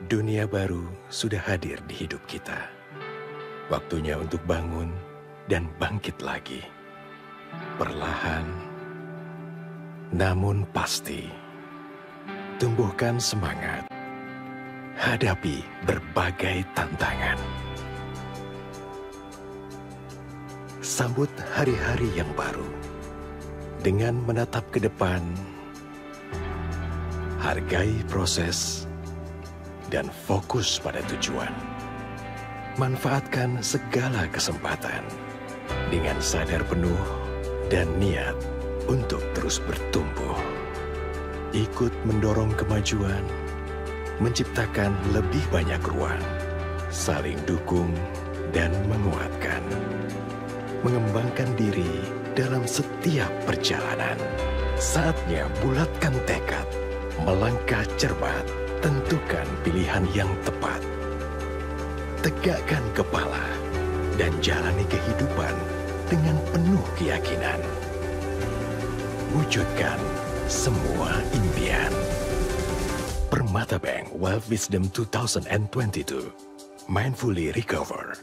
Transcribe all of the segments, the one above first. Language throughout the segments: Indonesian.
Dunia baru sudah hadir di hidup kita. Waktunya untuk bangun dan bangkit lagi. Perlahan, namun pasti. Tumbuhkan semangat. Hadapi berbagai tantangan. Sambut hari-hari yang baru dengan menatap ke depan. Hargai proses dan fokus pada tujuan. Manfaatkan segala kesempatan dengan sadar penuh dan niat untuk terus bertumbuh. Ikut mendorong kemajuan, menciptakan lebih banyak ruang, saling dukung dan menguatkan. Mengembangkan diri dalam setiap perjalanan. Saatnya bulatkan tekad, melangkah cermat, tentukan pilihan yang tepat. Tegakkan kepala dan jalani kehidupan dengan penuh keyakinan. Wujudkan semua impian. Permata Bank Wealth Wisdom 2022. Mindfully Recover.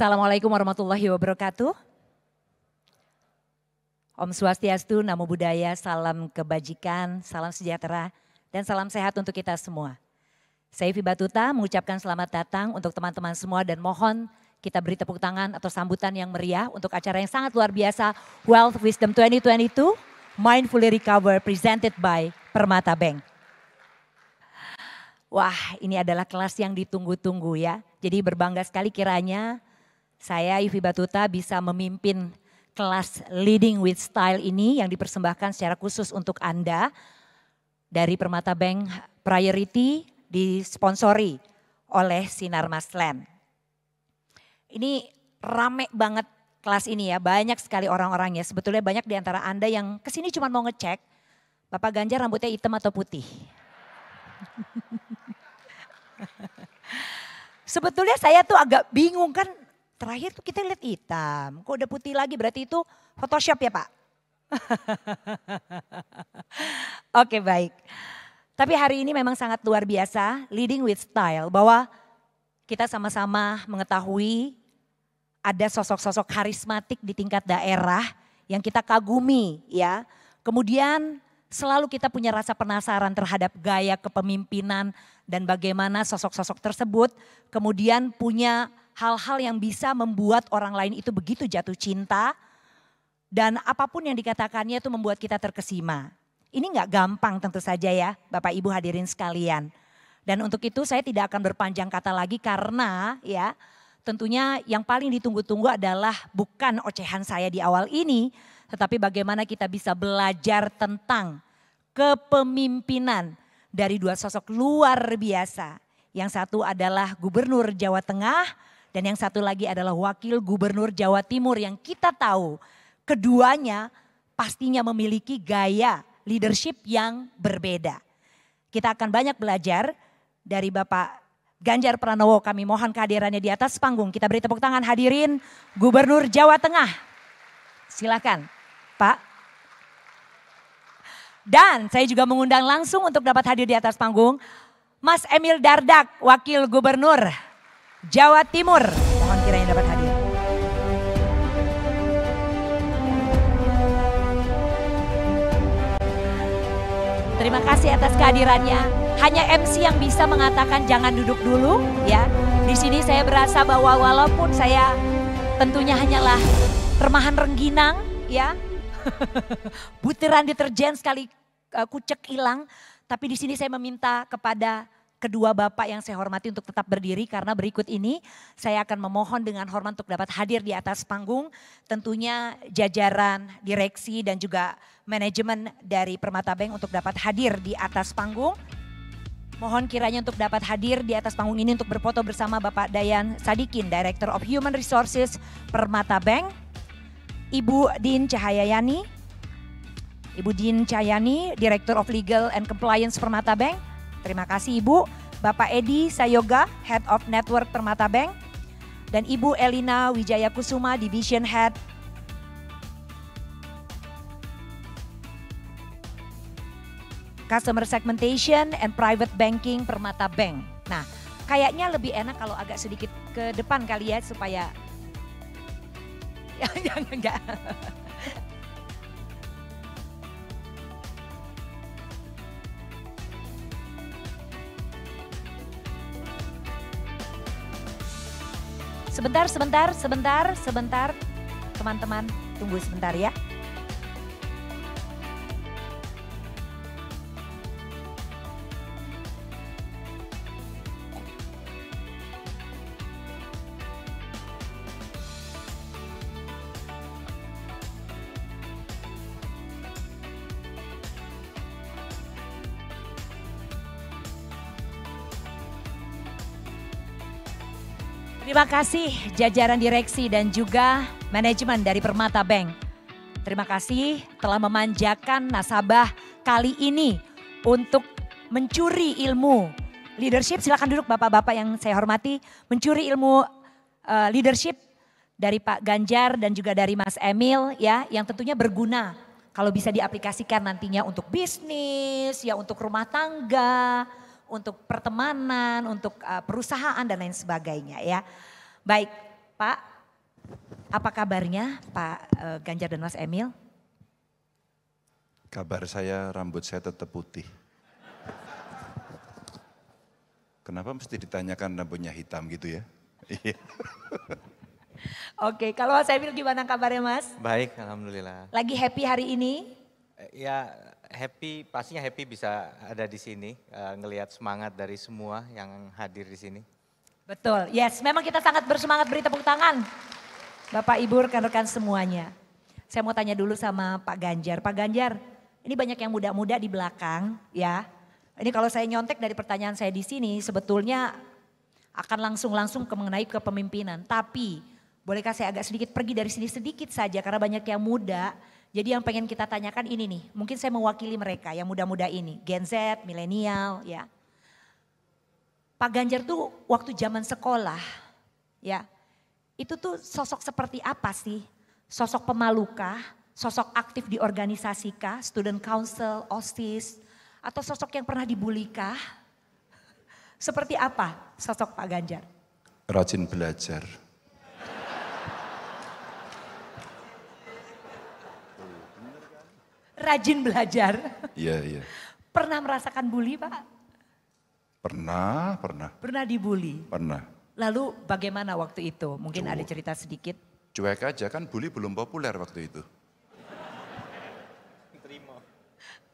Assalamualaikum warahmatullahi wabarakatuh. Om Swastiastu, Namo Buddhaya, salam kebajikan, salam sejahtera, dan salam sehat untuk kita semua. Saya Ivi Batuta mengucapkan selamat datang untuk teman-teman semua dan mohon kita beri tepuk tangan atau sambutan yang meriah untuk acara yang sangat luar biasa Wealth Wisdom 2022 Mindfully Recover presented by Permata Bank. Wah, ini adalah kelas yang ditunggu-tunggu ya. Jadi berbangga sekali kiranya saya Ivi Batuta bisa memimpin kelas Leading with Style ini yang dipersembahkan secara khusus untuk Anda dari Permata Bank Priority disponsori oleh Sinar Maslen. Ini rame banget kelas ini ya, banyak sekali orang-orangnya. Sebetulnya banyak di antara Anda yang kesini cuma mau ngecek, Bapak Ganjar rambutnya hitam atau putih. Sebetulnya saya tuh agak bingung kan, terakhir tuh kita lihat hitam, kok udah putih lagi berarti itu Photoshop ya Pak? Oke baik. Tapi hari ini memang sangat luar biasa, leading with style, bahwa kita sama-sama mengetahui ada sosok-sosok karismatik di tingkat daerah yang kita kagumi ya. Kemudian selalu kita punya rasa penasaran terhadap gaya kepemimpinan dan bagaimana sosok-sosok tersebut kemudian punya hal-hal yang bisa membuat orang lain itu begitu jatuh cinta. Dan apapun yang dikatakannya itu membuat kita terkesima. Ini nggak gampang tentu saja ya Bapak Ibu hadirin sekalian. Dan untuk itu saya tidak akan berpanjang kata lagi karena ya tentunya yang paling ditunggu-tunggu adalah bukan ocehan saya di awal ini, tetapi bagaimana kita bisa belajar tentang kepemimpinan dari dua sosok luar biasa. Yang satu adalah Gubernur Jawa Tengah dan yang satu lagi adalah Wakil Gubernur Jawa Timur yang kita tahu keduanya pastinya memiliki gaya leadership yang berbeda. Kita akan banyak belajar dari Bapak Ganjar Pranowo, kami mohon kehadirannya di atas panggung. Kita beri tepuk tangan hadirin Gubernur Jawa Tengah. Silakan Pak. Dan saya juga mengundang langsung untuk dapat hadir di atas panggung Mas Emil Dardak, Wakil Gubernur Jawa Timur. Mohon kiranya dapat hadir. Terima kasih atas kehadirannya. Hanya MC yang bisa mengatakan jangan duduk dulu ya. Di sini saya berasa bahwa walaupun saya tentunya hanyalah remahan rengginang ya. Butiran deterjen sekali kucek hilang. Tapi di sini saya meminta kepada kedua bapak yang saya hormati untuk tetap berdiri karena berikut ini saya akan memohon dengan hormat untuk dapat hadir di atas panggung. Tentunya jajaran direksi dan juga manajemen dari Permata Bank untuk dapat hadir di atas panggung. Mohon kiranya untuk dapat hadir di atas panggung ini untuk berfoto bersama Bapak Dayan Sadikin, Director of Human Resources Permata Bank. Ibu Din Cahayani, Ibu Din Cahayani, Director of Legal and Compliance Permata Bank. Terima kasih Ibu. Bapak Edi Sayoga, Head of Network Permata Bank. Dan Ibu Elina Wijaya Kusuma, Division Head Customer Segmentation and Private Banking Permata Bank. Nah, kayaknya lebih enak kalau agak sedikit ke depan kali ya supaya enggak. Sebentar. Teman-teman, tunggu sebentar ya. Terima kasih jajaran direksi dan juga manajemen dari Permata Bank. Terima kasih telah memanjakan nasabah kali ini untuk mencuri ilmu leadership. Silakan duduk bapak-bapak yang saya hormati. Mencuri ilmu leadership dari Pak Ganjar dan juga dari Mas Emil ya, yang tentunya berguna kalau bisa diaplikasikan nantinya untuk bisnis, ya untuk rumah tangga, untuk pertemanan, untuk perusahaan dan lain sebagainya ya. Baik Pak, apa kabarnya Pak Ganjar dan Mas Emil? Kabar saya rambut saya tetap putih. Kenapa mesti ditanyakan rambutnya hitam gitu ya? Oke, kalau Mas Emil gimana kabarnya Mas? Baik, alhamdulillah. Lagi happy hari ini? Ya happy, pastinya happy bisa ada di sini, ngelihat semangat dari semua yang hadir di sini. Betul, yes memang kita sangat bersemangat, beri tepuk tangan. Bapak Ibu rekan-rekan semuanya. Saya mau tanya dulu sama Pak Ganjar. Pak Ganjar, ini banyak yang muda-muda di belakang ya. Ini kalau saya nyontek dari pertanyaan saya di sini sebetulnya akan langsung ke mengenai kepemimpinan. Tapi Bolehkah saya agak sedikit pergi dari sini sedikit saja karena banyak yang muda. Jadi yang pengen kita tanyakan ini nih, mungkin saya mewakili mereka yang muda-muda ini, Gen Z, milenial ya. Pak Ganjar tuh waktu zaman sekolah ya, itu tuh sosok seperti apa sih? Sosok pemalukah? Sosok aktif di organisasikah? Student council, OSIS? Atau sosok yang pernah dibulikah? Seperti apa sosok Pak Ganjar? Rajin belajar. Rajin belajar. Iya, iya. Pernah merasakan bully Pak? Pernah. Pernah dibully? Pernah. Lalu bagaimana waktu itu? Mungkin ada cerita sedikit. Cuek aja kan bully belum populer waktu itu.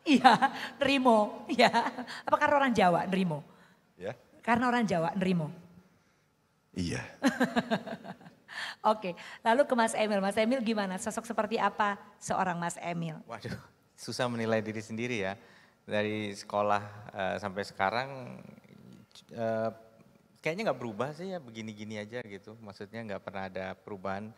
Iya, nerimo. Ya. Apa karena orang Jawa nerimo? Ya. Karena orang Jawa nerimo. Iya. Oke, lalu ke Mas Emil. Mas Emil gimana? Sosok seperti apa seorang Mas Emil? Waduh, susah menilai diri sendiri ya. Dari sekolah sampai sekarang kayaknya nggak berubah sih ya, begini-gini aja gitu. Maksudnya nggak pernah ada perubahan.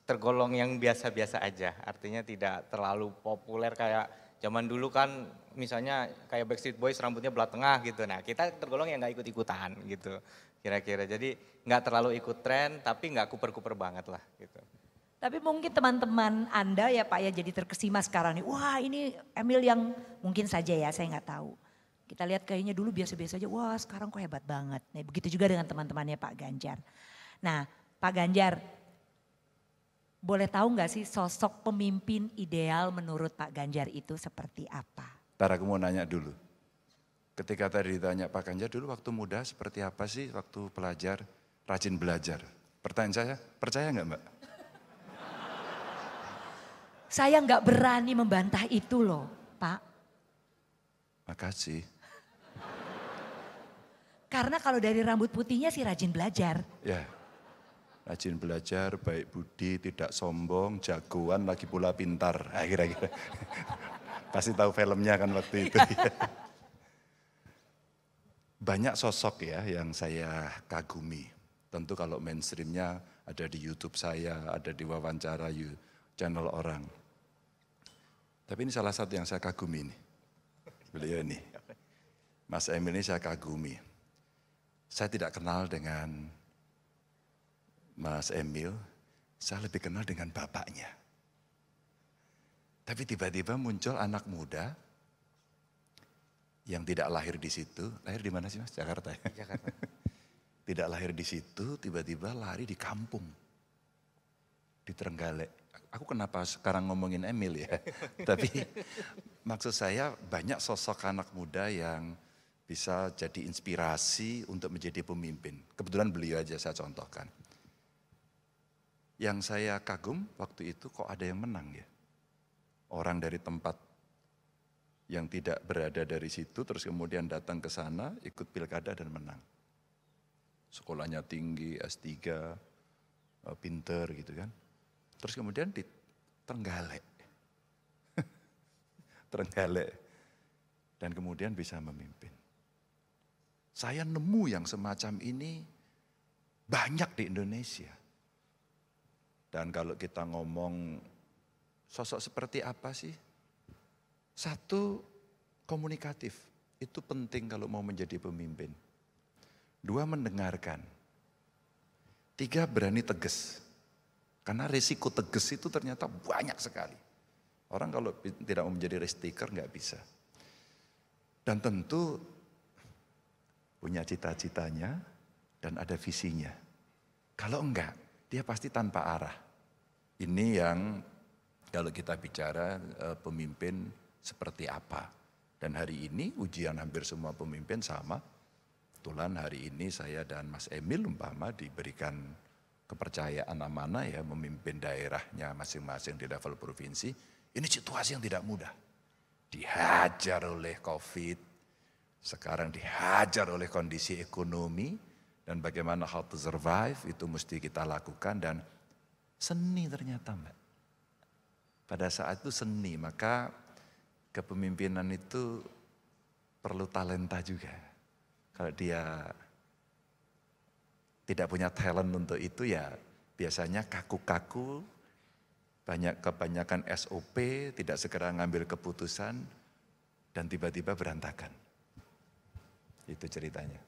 Tergolong yang biasa-biasa aja. Artinya tidak terlalu populer kayak zaman dulu kan, misalnya kayak Backstreet Boys rambutnya belah tengah gitu. Nah kita tergolong yang nggak ikut-ikutan gitu kira-kira. Jadi nggak terlalu ikut tren tapi nggak kuper-kuper banget lah gitu. Tapi mungkin teman-teman Anda ya Pak ya jadi terkesima sekarang nih. Wah ini Emil yang mungkin saja ya saya nggak tahu. Kita lihat kayaknya dulu biasa-biasa aja, wah sekarang kok hebat banget. Nah begitu juga dengan teman-temannya Pak Ganjar. Nah Pak Ganjar, boleh tahu nggak sih sosok pemimpin ideal menurut Pak Ganjar itu seperti apa? Ntar aku mau nanya dulu. Ketika tadi ditanya Pak Ganjar dulu waktu muda seperti apa sih waktu pelajar, rajin belajar. Pertanyaan saya, percaya nggak Mbak? Saya nggak berani membantah itu loh Pak. Makasih. Karena kalau dari rambut putihnya sih rajin belajar. Ya, rajin belajar, baik budi, tidak sombong, jagoan, lagi pula pintar. Kira-kira. Pasti tahu filmnya kan waktu itu. Banyak sosok ya yang saya kagumi. Tentu kalau mainstreamnya ada di YouTube saya, ada di wawancara channel orang. Tapi ini salah satu yang saya kagumi nih. Beliau ini. Mas Emil ini saya kagumi. Saya tidak kenal dengan Mas Emil, saya lebih kenal dengan bapaknya. Tapi tiba-tiba muncul anak muda yang tidak lahir di situ. Lahir di mana sih Mas? Jakarta ya? Jakarta. Tidak lahir di situ, tiba-tiba lari di kampung. Di Trenggalek. Aku kenapa sekarang ngomongin Emil ya? Tapi maksud saya banyak sosok anak muda yang bisa jadi inspirasi untuk menjadi pemimpin. Kebetulan beliau aja saya contohkan. Yang saya kagum waktu itu kok ada yang menang ya. Orang dari tempat yang tidak berada dari situ terus kemudian datang ke sana ikut pilkada dan menang. Sekolahnya tinggi, S3, pinter gitu kan. Terus kemudian di Trenggalek. Trenggalek. Dan kemudian bisa memimpin. Saya nemu yang semacam ini banyak di Indonesia. Dan kalau kita ngomong sosok seperti apa sih? Satu, komunikatif. Itu penting kalau mau menjadi pemimpin. Dua, mendengarkan. Tiga, berani tegas. Karena risiko tegas itu ternyata banyak sekali. Orang kalau tidak mau menjadi risk taker nggak bisa. Dan tentu punya cita-citanya dan ada visinya. Kalau enggak, dia pasti tanpa arah. Ini yang kalau kita bicara pemimpin seperti apa. Dan hari ini ujian hampir semua pemimpin sama. Kebetulan hari ini saya dan Mas Emil umpama diberikan kepercayaan amanah ya memimpin daerahnya masing-masing di level provinsi. Ini situasi yang tidak mudah. Dihajar oleh COVID. Sekarang dihajar oleh kondisi ekonomi dan bagaimana how to survive itu mesti kita lakukan dan seni ternyata Mbak. Pada saat itu seni, maka kepemimpinan itu perlu talenta juga. Kalau dia tidak punya talent untuk itu ya biasanya kaku-kaku, kebanyakan SOP, tidak segera ngambil keputusan, dan tiba-tiba berantakan. Itu ceritanya.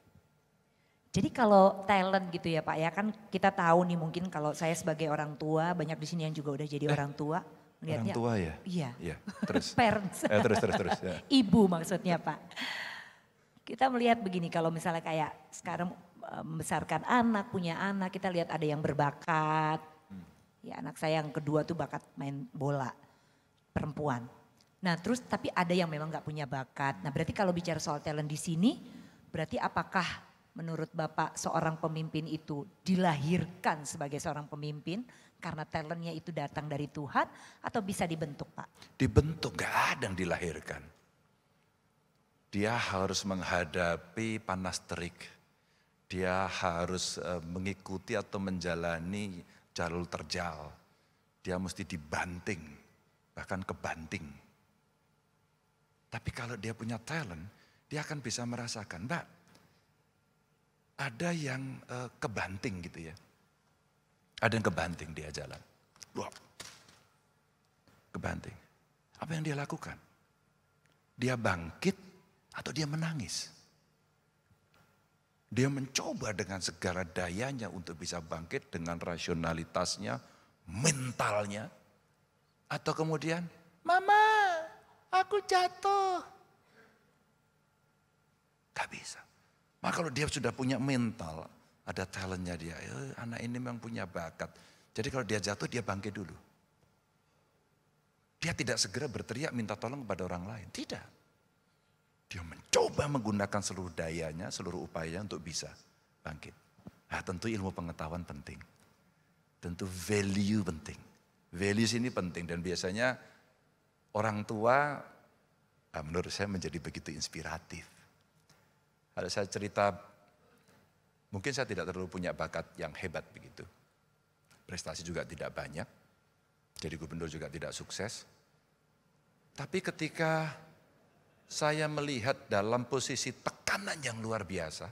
Jadi kalau talent gitu ya Pak ya, kan kita tahu nih mungkin kalau saya sebagai orang tua, banyak di sini yang juga udah jadi orang tua. Orang tua ya? Iya. Iya, terus. Parents. Terus. Ya. Ibu maksudnya Pak. Kita melihat begini, kalau misalnya kayak sekarang membesarkan anak, punya anak, kita lihat ada yang berbakat. Ya anak saya yang kedua tuh bakat main bola, perempuan. Nah terus tapi ada yang memang gak punya bakat. Nah berarti kalau bicara soal talent di sini, berarti apakah menurut Bapak seorang pemimpin itu dilahirkan sebagai seorang pemimpin karena talentnya itu datang dari Tuhan atau bisa dibentuk Pak? Dibentuk, gak ada yang dilahirkan. Dia harus menghadapi panas terik. Dia harus mengikuti atau menjalani jalur terjal. Dia mesti dibanting, bahkan kebanting. Tapi kalau dia punya talent, dia akan bisa merasakan, Mbak, ada yang kebanting gitu ya. Ada yang kebanting dia jalan. Wah, kebanting. Apa yang dia lakukan? Dia bangkit atau dia menangis? Dia mencoba dengan segala dayanya untuk bisa bangkit dengan rasionalitasnya, mentalnya. Atau kemudian, Mama, aku jatuh. Gak bisa. Maka kalau dia sudah punya mental, ada talentnya dia, anak ini memang punya bakat. Jadi kalau dia jatuh, dia bangkit dulu. Dia tidak segera berteriak minta tolong kepada orang lain. Tidak. Dia mencoba menggunakan seluruh dayanya, seluruh upayanya untuk bisa bangkit. Nah, tentu ilmu pengetahuan penting. Tentu value penting. Values ini penting dan biasanya orang tua menurut saya menjadi begitu inspiratif. Kalau saya cerita, mungkin saya tidak terlalu punya bakat yang hebat begitu. Prestasi juga tidak banyak, jadi gubernur juga tidak sukses. Tapi ketika saya melihat dalam posisi tekanan yang luar biasa,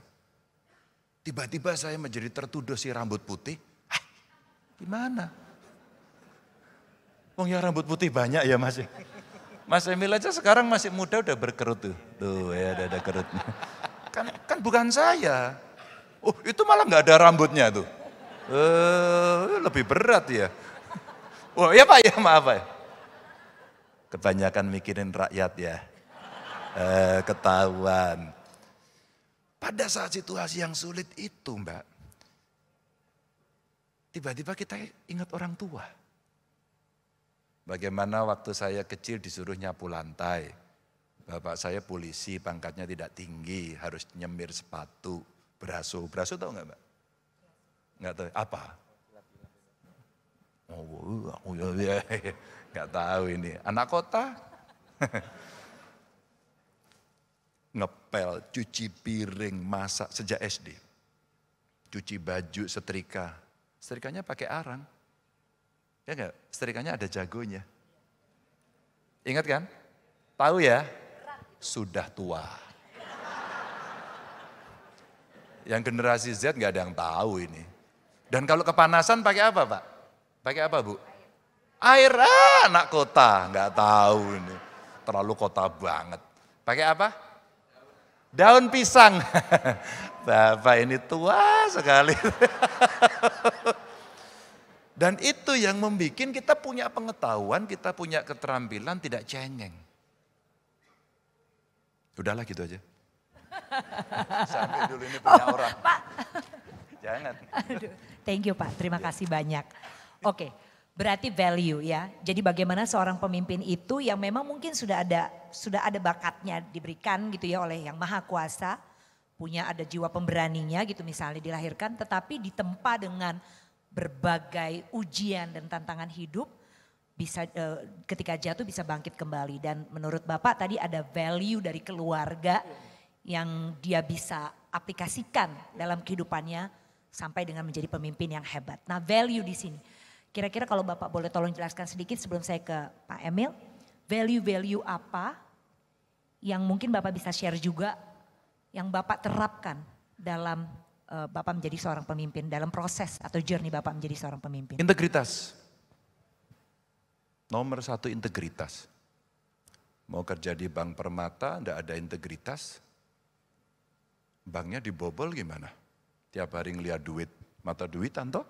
tiba-tiba saya menjadi tertuduh si rambut putih. Gimana? Oh ya rambut putih banyak ya Mas. Mas Emil aja sekarang masih muda udah berkerut tuh. Tuh ya ada kerutnya. Kan bukan saya. Oh itu malah nggak ada rambutnya tuh. Lebih berat ya. Oh ya Pak ya maaf Pak. Kebanyakan mikirin rakyat ya. Ketahuan. Pada saat situasi yang sulit itu Mbak. Tiba-tiba kita ingat orang tua. Bagaimana waktu saya kecil disuruh nyapu lantai. Bapak saya polisi, pangkatnya tidak tinggi, harus nyemir sepatu, beraso. Beraso tahu nggak Mbak? Nggak tahu, apa? Oh, nggak tahu ini. Anak kota? Ngepel, cuci piring, masak sejak SD. Cuci baju, setrika. Setrikanya pakai arang. Ya enggak? Setrikanya ada jagonya. Ingat kan? Tahu ya? Sudah tua. Yang generasi Z enggak ada yang tahu ini. Dan kalau kepanasan pakai apa Pak? Pakai apa Bu? Air, anak kota. Enggak tahu ini. Terlalu kota banget. Pakai apa? Daun pisang. Bapak ini tua sekali. Dan itu yang membuat kita punya pengetahuan, kita punya keterampilan tidak cengeng. Udahlah gitu aja. Sampai dulu ini punya orang. Pak. Jangan. Aduh, thank you Pak, terima kasih banyak. Oke, berarti value ya. Jadi bagaimana seorang pemimpin itu yang memang mungkin sudah ada bakatnya diberikan gitu ya oleh Yang Maha Kuasa. Punya ada jiwa pemberaninya gitu misalnya dilahirkan, tetapi ditempa dengan berbagai ujian dan tantangan hidup, bisa ketika jatuh bisa bangkit kembali. Dan menurut Bapak tadi ada value dari keluarga yang dia bisa aplikasikan dalam kehidupannya sampai dengan menjadi pemimpin yang hebat. Nah value di sini, kira-kira kalau Bapak boleh tolong jelaskan sedikit sebelum saya ke Pak Emil, value-value apa yang mungkin Bapak bisa share juga yang Bapak terapkan dalam Bapak menjadi seorang pemimpin, dalam proses atau journey Bapak menjadi seorang pemimpin? Integritas. Nomor satu integritas. Mau kerja di Bank Permata, enggak ada integritas. Banknya dibobol gimana? Tiap hari ngeliat duit, mata duitan toh?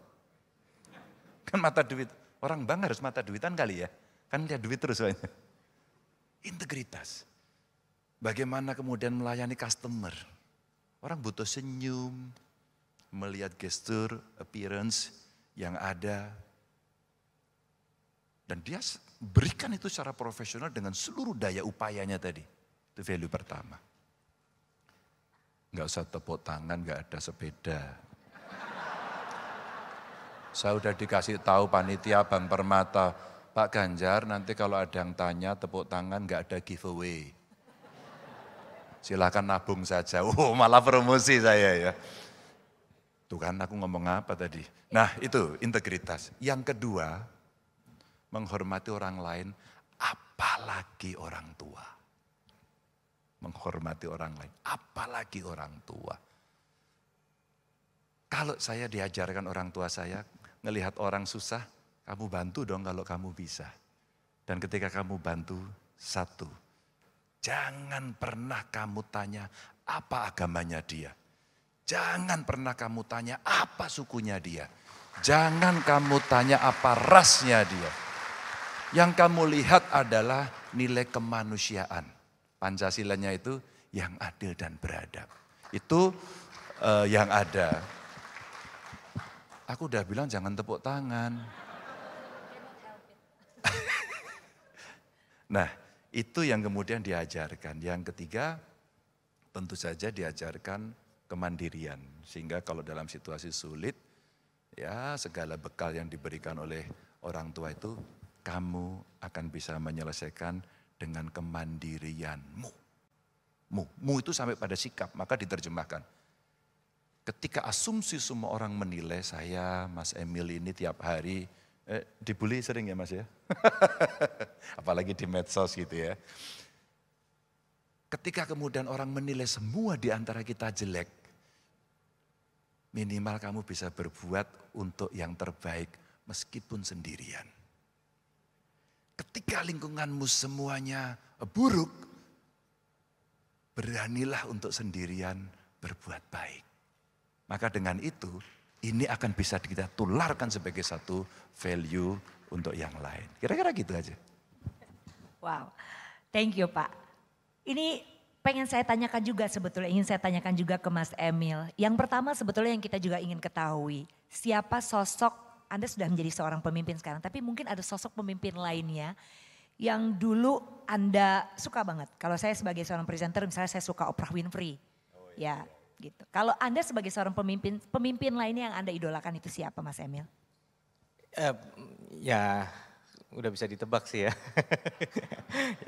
Kan mata duit, orang bank harus mata duitan kali ya. Kan lihat duit terus soalnya. Integritas. Bagaimana kemudian melayani customer. Orang butuh senyum, melihat gestur, appearance yang ada. Dan dia berikan itu secara profesional dengan seluruh daya upayanya tadi. Itu value pertama. Enggak usah tepuk tangan, enggak ada sepeda. Saya udah dikasih tahu panitia Bank Permata, Pak Ganjar nanti kalau ada yang tanya tepuk tangan enggak ada giveaway. Silakan nabung saja. Oh, malah promosi saya ya. Tuh kan aku ngomong apa tadi. Nah itu integritas. Yang kedua, menghormati orang lain, apalagi orang tua. Menghormati orang lain, apalagi orang tua. Kalau saya diajarkan orang tua saya, ngelihat orang susah, kamu bantu dong kalau kamu bisa. Dan ketika kamu bantu, satu, jangan pernah kamu tanya apa agamanya dia. Jangan pernah kamu tanya apa sukunya dia. Jangan kamu tanya apa rasnya dia. Yang kamu lihat adalah nilai kemanusiaan. Pancasilanya itu yang adil dan beradab. Itu yang ada. Aku udah bilang jangan tepuk tangan. Nah, itu yang kemudian diajarkan. Yang ketiga, tentu saja diajarkan kemandirian. Sehingga kalau dalam situasi sulit, ya segala bekal yang diberikan oleh orang tua itu, kamu akan bisa menyelesaikan dengan kemandirianmu. Mu itu sampai pada sikap, maka diterjemahkan. Ketika asumsi semua orang menilai saya, Mas Emil ini tiap hari, dibully sering ya Mas ya? Apalagi di medsos gitu ya. Ketika kemudian orang menilai semua di antara kita jelek, minimal kamu bisa berbuat untuk yang terbaik meskipun sendirian. Ketika lingkunganmu semuanya buruk, beranilah untuk sendirian berbuat baik. Maka dengan itu, ini akan bisa kita tularkan sebagai satu value untuk yang lain. Kira-kira gitu aja. Wow, thank you Pak. Ini pengen saya tanyakan juga sebetulnya, ingin saya tanyakan juga ke Mas Emil. Yang pertama sebetulnya yang kita juga ingin ketahui, siapa sosok, Anda sudah menjadi seorang pemimpin sekarang, tapi mungkin ada sosok pemimpin lainnya yang dulu Anda suka banget. Kalau saya sebagai seorang presenter, misalnya saya suka Oprah Winfrey. Ya gitu. Kalau Anda sebagai seorang pemimpin lainnya yang Anda idolakan itu siapa Mas Emil? Ya udah bisa ditebak sih ya.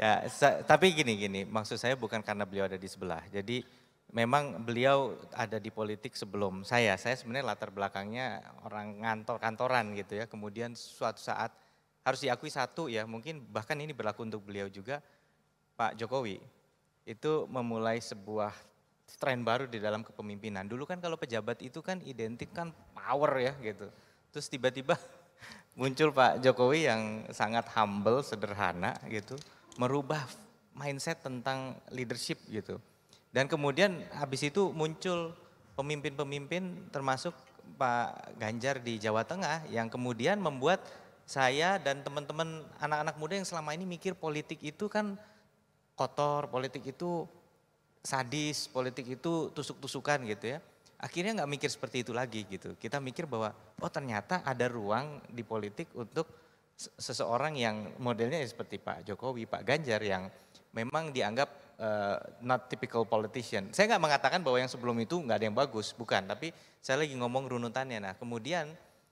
Ya, tapi gini, maksud saya bukan karena beliau ada di sebelah. Jadi memang beliau ada di politik sebelum saya. Saya sebenarnya latar belakangnya orang kantoran gitu ya. Kemudian suatu saat harus diakui satu ya, mungkin bahkan ini berlaku untuk beliau juga, Pak Jokowi itu memulai sebuah tren baru di dalam kepemimpinan. Dulu kan kalau pejabat itu kan identik kan power ya gitu. Terus tiba-tiba muncul Pak Jokowi yang sangat humble, sederhana gitu, merubah mindset tentang leadership gitu. Dan kemudian habis itu muncul pemimpin-pemimpin termasuk Pak Ganjar di Jawa Tengah yang kemudian membuat saya dan teman-teman anak-anak muda yang selama ini mikir politik itu kan kotor, politik itu sadis, politik itu tusuk-tusukan gitu ya. Akhirnya nggak mikir seperti itu lagi gitu. Kita mikir bahwa oh ternyata ada ruang di politik untuk seseorang yang modelnya seperti Pak Jokowi, Pak Ganjar yang memang dianggap not typical politician. Saya nggak mengatakan bahwa yang sebelum itu nggak ada yang bagus, bukan. Tapi saya lagi ngomong runutannya. Nah kemudian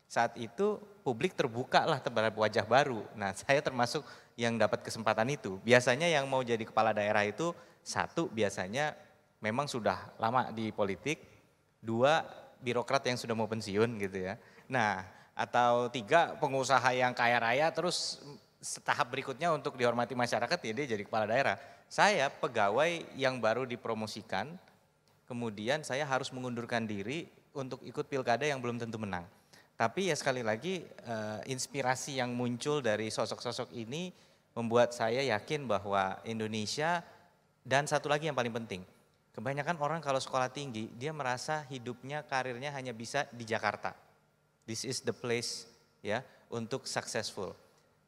saat itu publik terbuka lah terhadap wajah baru. Nah saya termasuk yang dapat kesempatan itu. Biasanya yang mau jadi kepala daerah itu satu biasanya memang sudah lama di politik, dua birokrat yang sudah mau pensiun gitu ya. Nah atau tiga pengusaha yang kaya raya terus tahap berikutnya untuk dihormati masyarakat ya dia jadi kepala daerah. Saya pegawai yang baru dipromosikan, kemudian saya harus mengundurkan diri untuk ikut pilkada yang belum tentu menang. Tapi ya sekali lagi inspirasi yang muncul dari sosok-sosok ini membuat saya yakin bahwa Indonesia, dan satu lagi yang paling penting, kebanyakan orang kalau sekolah tinggi dia merasa hidupnya, karirnya hanya bisa di Jakarta. This is the place ya untuk successful.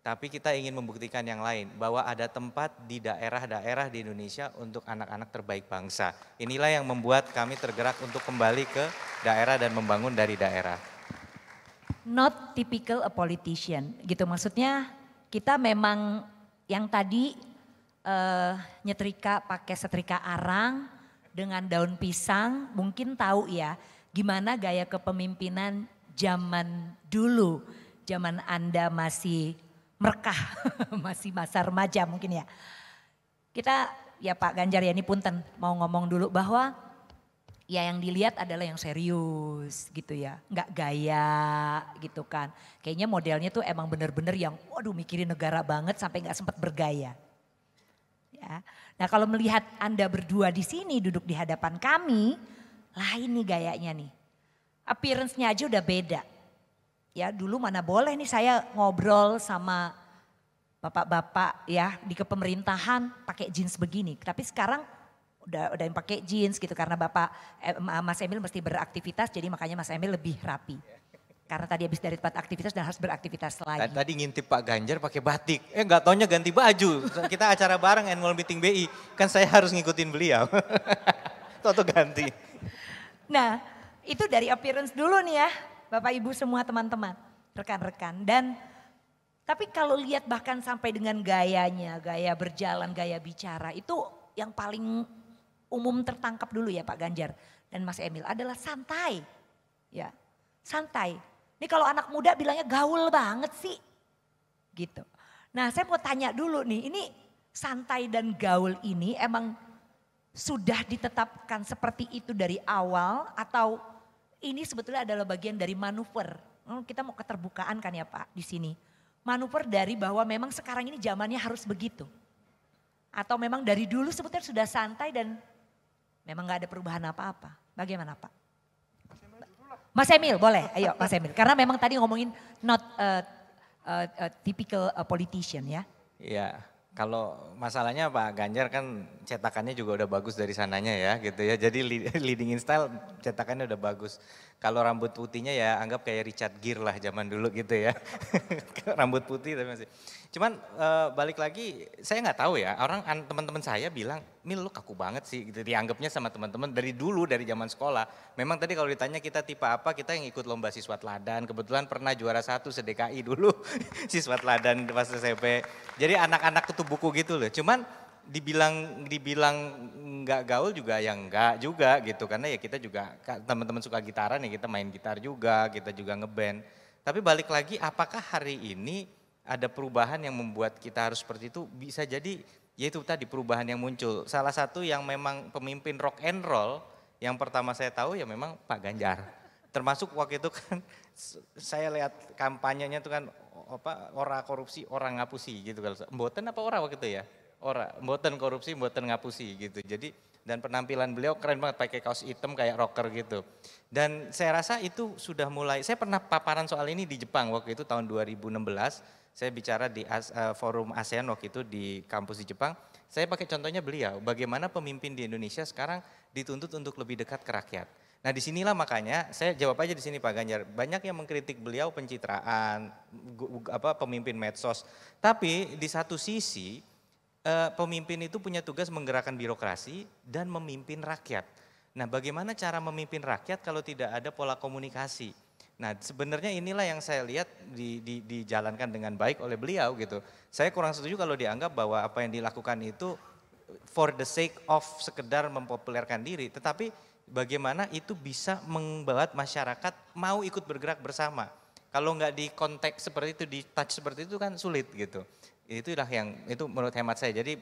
Tapi kita ingin membuktikan yang lain, bahwa ada tempat di daerah-daerah di Indonesia untuk anak-anak terbaik bangsa. Inilah yang membuat kami tergerak untuk kembali ke daerah dan membangun dari daerah. Not typical a politician gitu, maksudnya kita memang yang tadi nyetrika pakai setrika arang dengan daun pisang, mungkin tahu ya gimana gaya kepemimpinan zaman dulu, zaman Anda masih merekah, masih masa remaja mungkin ya. Kita ya Pak Ganjar ya, ini punten mau ngomong dulu bahwa ya yang dilihat adalah yang serius gitu ya, nggak gaya gitu kan. Kayaknya modelnya tuh emang bener-bener yang waduh mikirin negara banget sampai nggak sempat bergaya. Ya. Nah kalau melihat Anda berdua di sini duduk di hadapan kami, lain nih gayanya nih. Appearance-nya aja udah beda. Ya dulu mana boleh nih saya ngobrol sama bapak-bapak ya di kepemerintahan pakai jeans begini. Tapi sekarang udah yang pakai jeans gitu karena Mas Emil mesti beraktivitas, jadi makanya Mas Emil lebih rapi. Karena tadi habis dari tempat aktivitas dan harus beraktivitas lagi. Tadi ngintip Pak Ganjar pakai batik, nggak taunya ganti baju. Kita acara bareng annual meeting BI, kan saya harus ngikutin beliau. Toto ganti. Nah itu dari appearance dulu nih ya. Bapak Ibu semua teman-teman, rekan-rekan. Dan tapi kalau lihat bahkan sampai dengan gayanya, gaya berjalan, gaya bicara itu yang paling umum tertangkap dulu ya Pak Ganjar dan Mas Emil adalah santai. Ya, santai. Ini kalau anak muda bilangnya gaul banget sih. Gitu. Nah, saya mau tanya dulu nih, ini santai dan gaul ini emang sudah ditetapkan seperti itu dari awal atau ini sebetulnya adalah bagian dari manuver. Kita mau keterbukaan kan ya Pak di sini. Manuver dari bahwa memang sekarang ini zamannya harus begitu. Atau memang dari dulu sebetulnya sudah santai dan memang gak ada perubahan apa-apa. Bagaimana Pak? Mas Emil boleh, ayo Mas Emil. Karena memang tadi ngomongin not a typical politician ya. Iya, kalau masalahnya Pak Ganjar kan cetakannya juga udah bagus dari sananya ya gitu ya. Jadi leading in style cetakannya udah bagus. Kalau rambut putihnya ya anggap kayak Richard Gere lah zaman dulu gitu ya. Rambut putih tapi masih. Cuman balik lagi saya nggak tahu ya, teman-teman saya bilang, Mil lu kaku banget sih gitu. Dianggapnya sama teman-teman dari dulu, dari zaman sekolah. Memang tadi kalau ditanya kita tipe apa, kita yang ikut lomba siswa teladan. Kebetulan pernah juara 1 se-DKI dulu siswa teladan pas SMP. Jadi anak-anak kutu buku gitu loh. Cuman dibilang nggak gaul juga yang enggak juga gitu. Karena ya kita juga teman-teman suka gitaran ya kita main gitar juga, kita juga ngeband. Tapi balik lagi apakah hari ini ada perubahan yang membuat kita harus seperti itu? Bisa jadi yaitu tadi perubahan yang muncul. Salah satu yang memang pemimpin rock and roll yang pertama saya tahu ya memang Pak Ganjar. Termasuk waktu itu kan saya lihat kampanyenya tuh kan ora korupsi, orang ngapusi gitu kan. Mboten apa ora waktu itu ya? Ora, mboten korupsi, mboten ngapusi gitu. Jadi dan penampilan beliau keren banget pakai kaos hitam kayak rocker gitu. Dan saya rasa itu sudah mulai, saya pernah paparan soal ini di Jepang waktu itu tahun 2016. Saya bicara di forum ASEAN waktu itu di kampus di Jepang. Saya pakai contohnya beliau, bagaimana pemimpin di Indonesia sekarang dituntut untuk lebih dekat ke rakyat. Nah disinilah makanya saya jawab aja di sini Pak Ganjar. Banyak yang mengkritik beliau pencitraan, pemimpin medsos. Tapi di satu sisi pemimpin itu punya tugas menggerakkan birokrasi dan memimpin rakyat. Nah bagaimana cara memimpin rakyat kalau tidak ada pola komunikasi? Nah sebenarnya inilah yang saya lihat dijalankan dengan baik oleh beliau gitu. Saya kurang setuju kalau dianggap bahwa apa yang dilakukan itu for the sake of sekedar mempopulerkan diri. Tetapi bagaimana itu bisa membuat masyarakat mau ikut bergerak bersama. Kalau nggak di konteks seperti itu, di touch seperti itu kan sulit gitu. Itulah yang, itu menurut hemat saya. Jadi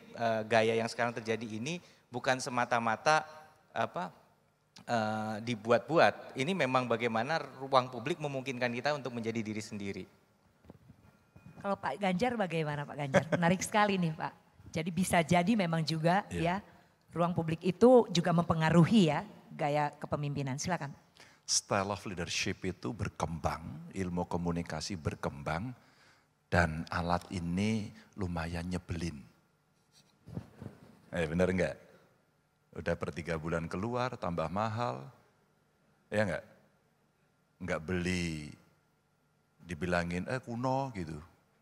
gaya yang sekarang terjadi ini bukan semata-mata dibuat-buat. Ini memang bagaimana ruang publik memungkinkan kita untuk menjadi diri sendiri. Kalau Pak Ganjar bagaimana Pak Ganjar? Menarik sekali nih Pak. Jadi bisa jadi memang juga ya ruang publik itu juga mempengaruhi ya gaya kepemimpinan. Silakan. style of leadership itu berkembang, ilmu komunikasi berkembang, dan alat ini lumayan nyebelin. Bener enggak? Udah per 3 bulan keluar, tambah mahal, ya enggak? Enggak beli, dibilangin kuno gitu,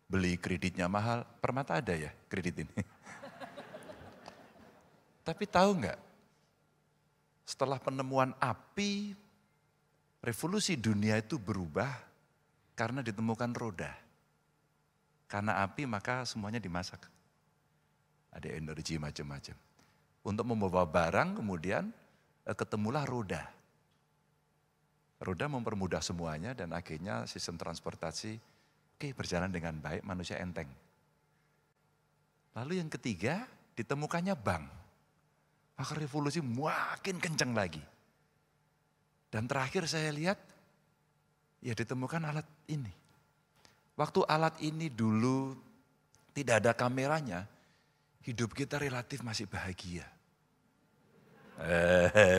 beli kreditnya mahal, Permata ada ya kredit ini. Tapi tahu enggak, setelah penemuan api, revolusi dunia itu berubah karena ditemukan roda. Karena api maka semuanya dimasak. Ada energi macam-macam. Untuk membawa barang kemudian ketemulah roda. Roda mempermudah semuanya dan akhirnya sistem transportasi berjalan dengan baik, manusia enteng. Lalu yang ketiga ditemukannya bank. Maka revolusi makin kencang lagi. Dan terakhir saya lihat, ya ditemukan alat ini. Waktu alat ini dulu tidak ada kameranya, hidup kita relatif masih bahagia.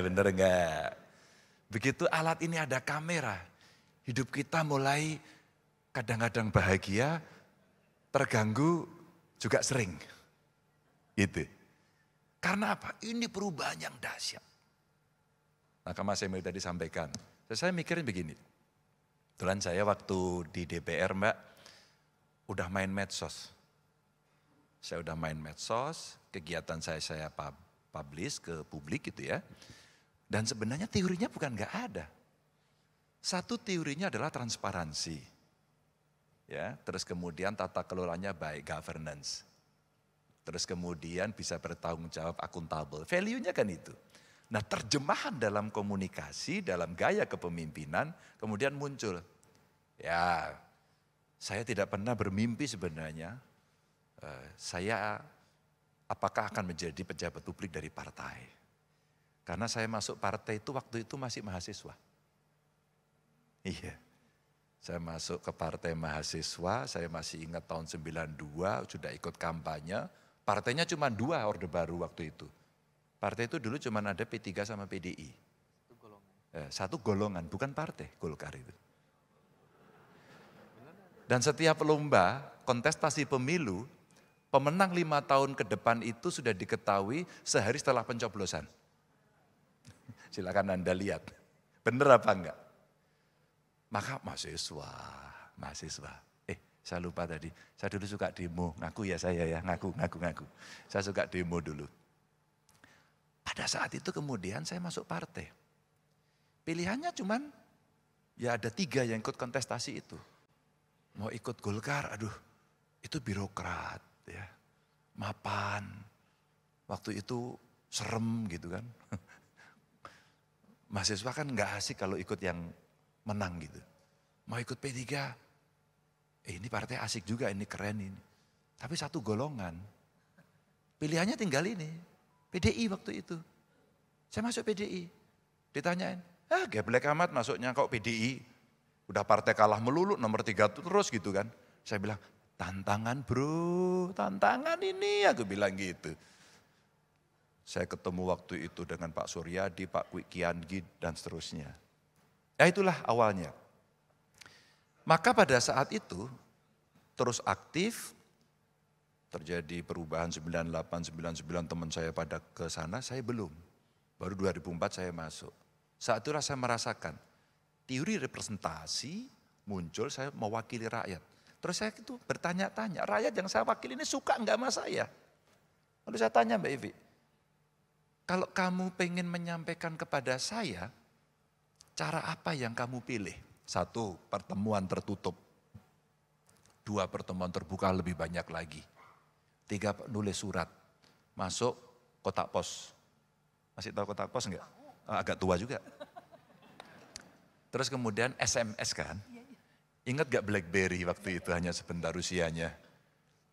Bener enggak? Begitu alat ini ada kamera, hidup kita mulai kadang-kadang bahagia, terganggu juga sering. Gitu. Karena apa? Ini perubahan yang dahsyat. Maka Mas Emil tadi sampaikan, saya mikirin begini. Kebetulan saya waktu di DPR Mbak, udah main medsos. Saya udah main medsos, kegiatan saya publish ke publik gitu ya. Dan sebenarnya teorinya bukan nggak ada. Satu teorinya adalah transparansi. Ya, terus kemudian tata kelolanya baik, governance. Terus kemudian bisa bertanggung jawab, akuntabel. Value-nya kan itu. Nah terjemahan dalam komunikasi, dalam gaya kepemimpinan kemudian muncul. Ya saya tidak pernah bermimpi sebenarnya saya apakah akan menjadi pejabat publik dari partai. Karena saya masuk partai itu waktu itu masih mahasiswa. Iya, saya masuk ke partai mahasiswa, saya masih ingat tahun 92 sudah ikut kampanye. Partainya cuma 2 Orde Baru waktu itu. Partai itu dulu cuma ada P3 sama PDI. Satu golongan, bukan partai, Golkar itu. Dan setiap lomba, kontestasi pemilu, pemenang 5 tahun ke depan itu sudah diketahui sehari setelah pencoblosan. Silakan Anda lihat, bener apa enggak? Maka mahasiswa. Saya lupa tadi, saya dulu suka demo, ngaku ya saya ya, ngaku. Saya suka demo dulu. Pada saat itu kemudian saya masuk partai. Pilihannya cuman ya ada 3 yang ikut kontestasi itu. Mau ikut Golkar, aduh itu birokrat ya, mapan. Waktu itu serem gitu kan. Mahasiswa kan gak asik kalau ikut yang menang gitu. Mau ikut P3, ini partai asik juga, ini keren ini. Tapi satu golongan, pilihannya tinggal ini. PDI waktu itu. Saya masuk PDI. Ditanyain, geblek amat masuknya kok PDI. Udah partai kalah melulu, nomor 3 terus gitu kan. Saya bilang, tantangan bro, tantangan ini, aku bilang gitu. Saya ketemu waktu itu dengan Pak Suryadi, Pak Kiangi dan seterusnya. Ya itulah awalnya. Maka pada saat itu, terus aktif, terjadi perubahan 98, 99 teman saya pada ke sana, saya belum. Baru 2004 saya masuk. Saat itulah saya merasakan teori representasi muncul, saya mewakili rakyat. Terus saya itu bertanya-tanya, rakyat yang saya wakili ini suka enggak sama saya? Lalu saya tanya Mbak Ivi, kalau kamu pengen menyampaikan kepada saya, cara apa yang kamu pilih? 1, pertemuan tertutup. 2, pertemuan terbuka lebih banyak lagi. 3, nulis surat, masuk kotak pos. Masih tahu kotak pos enggak? Agak tua juga. Terus kemudian SMS kan. Ingat gak BlackBerry waktu itu hanya sebentar usianya.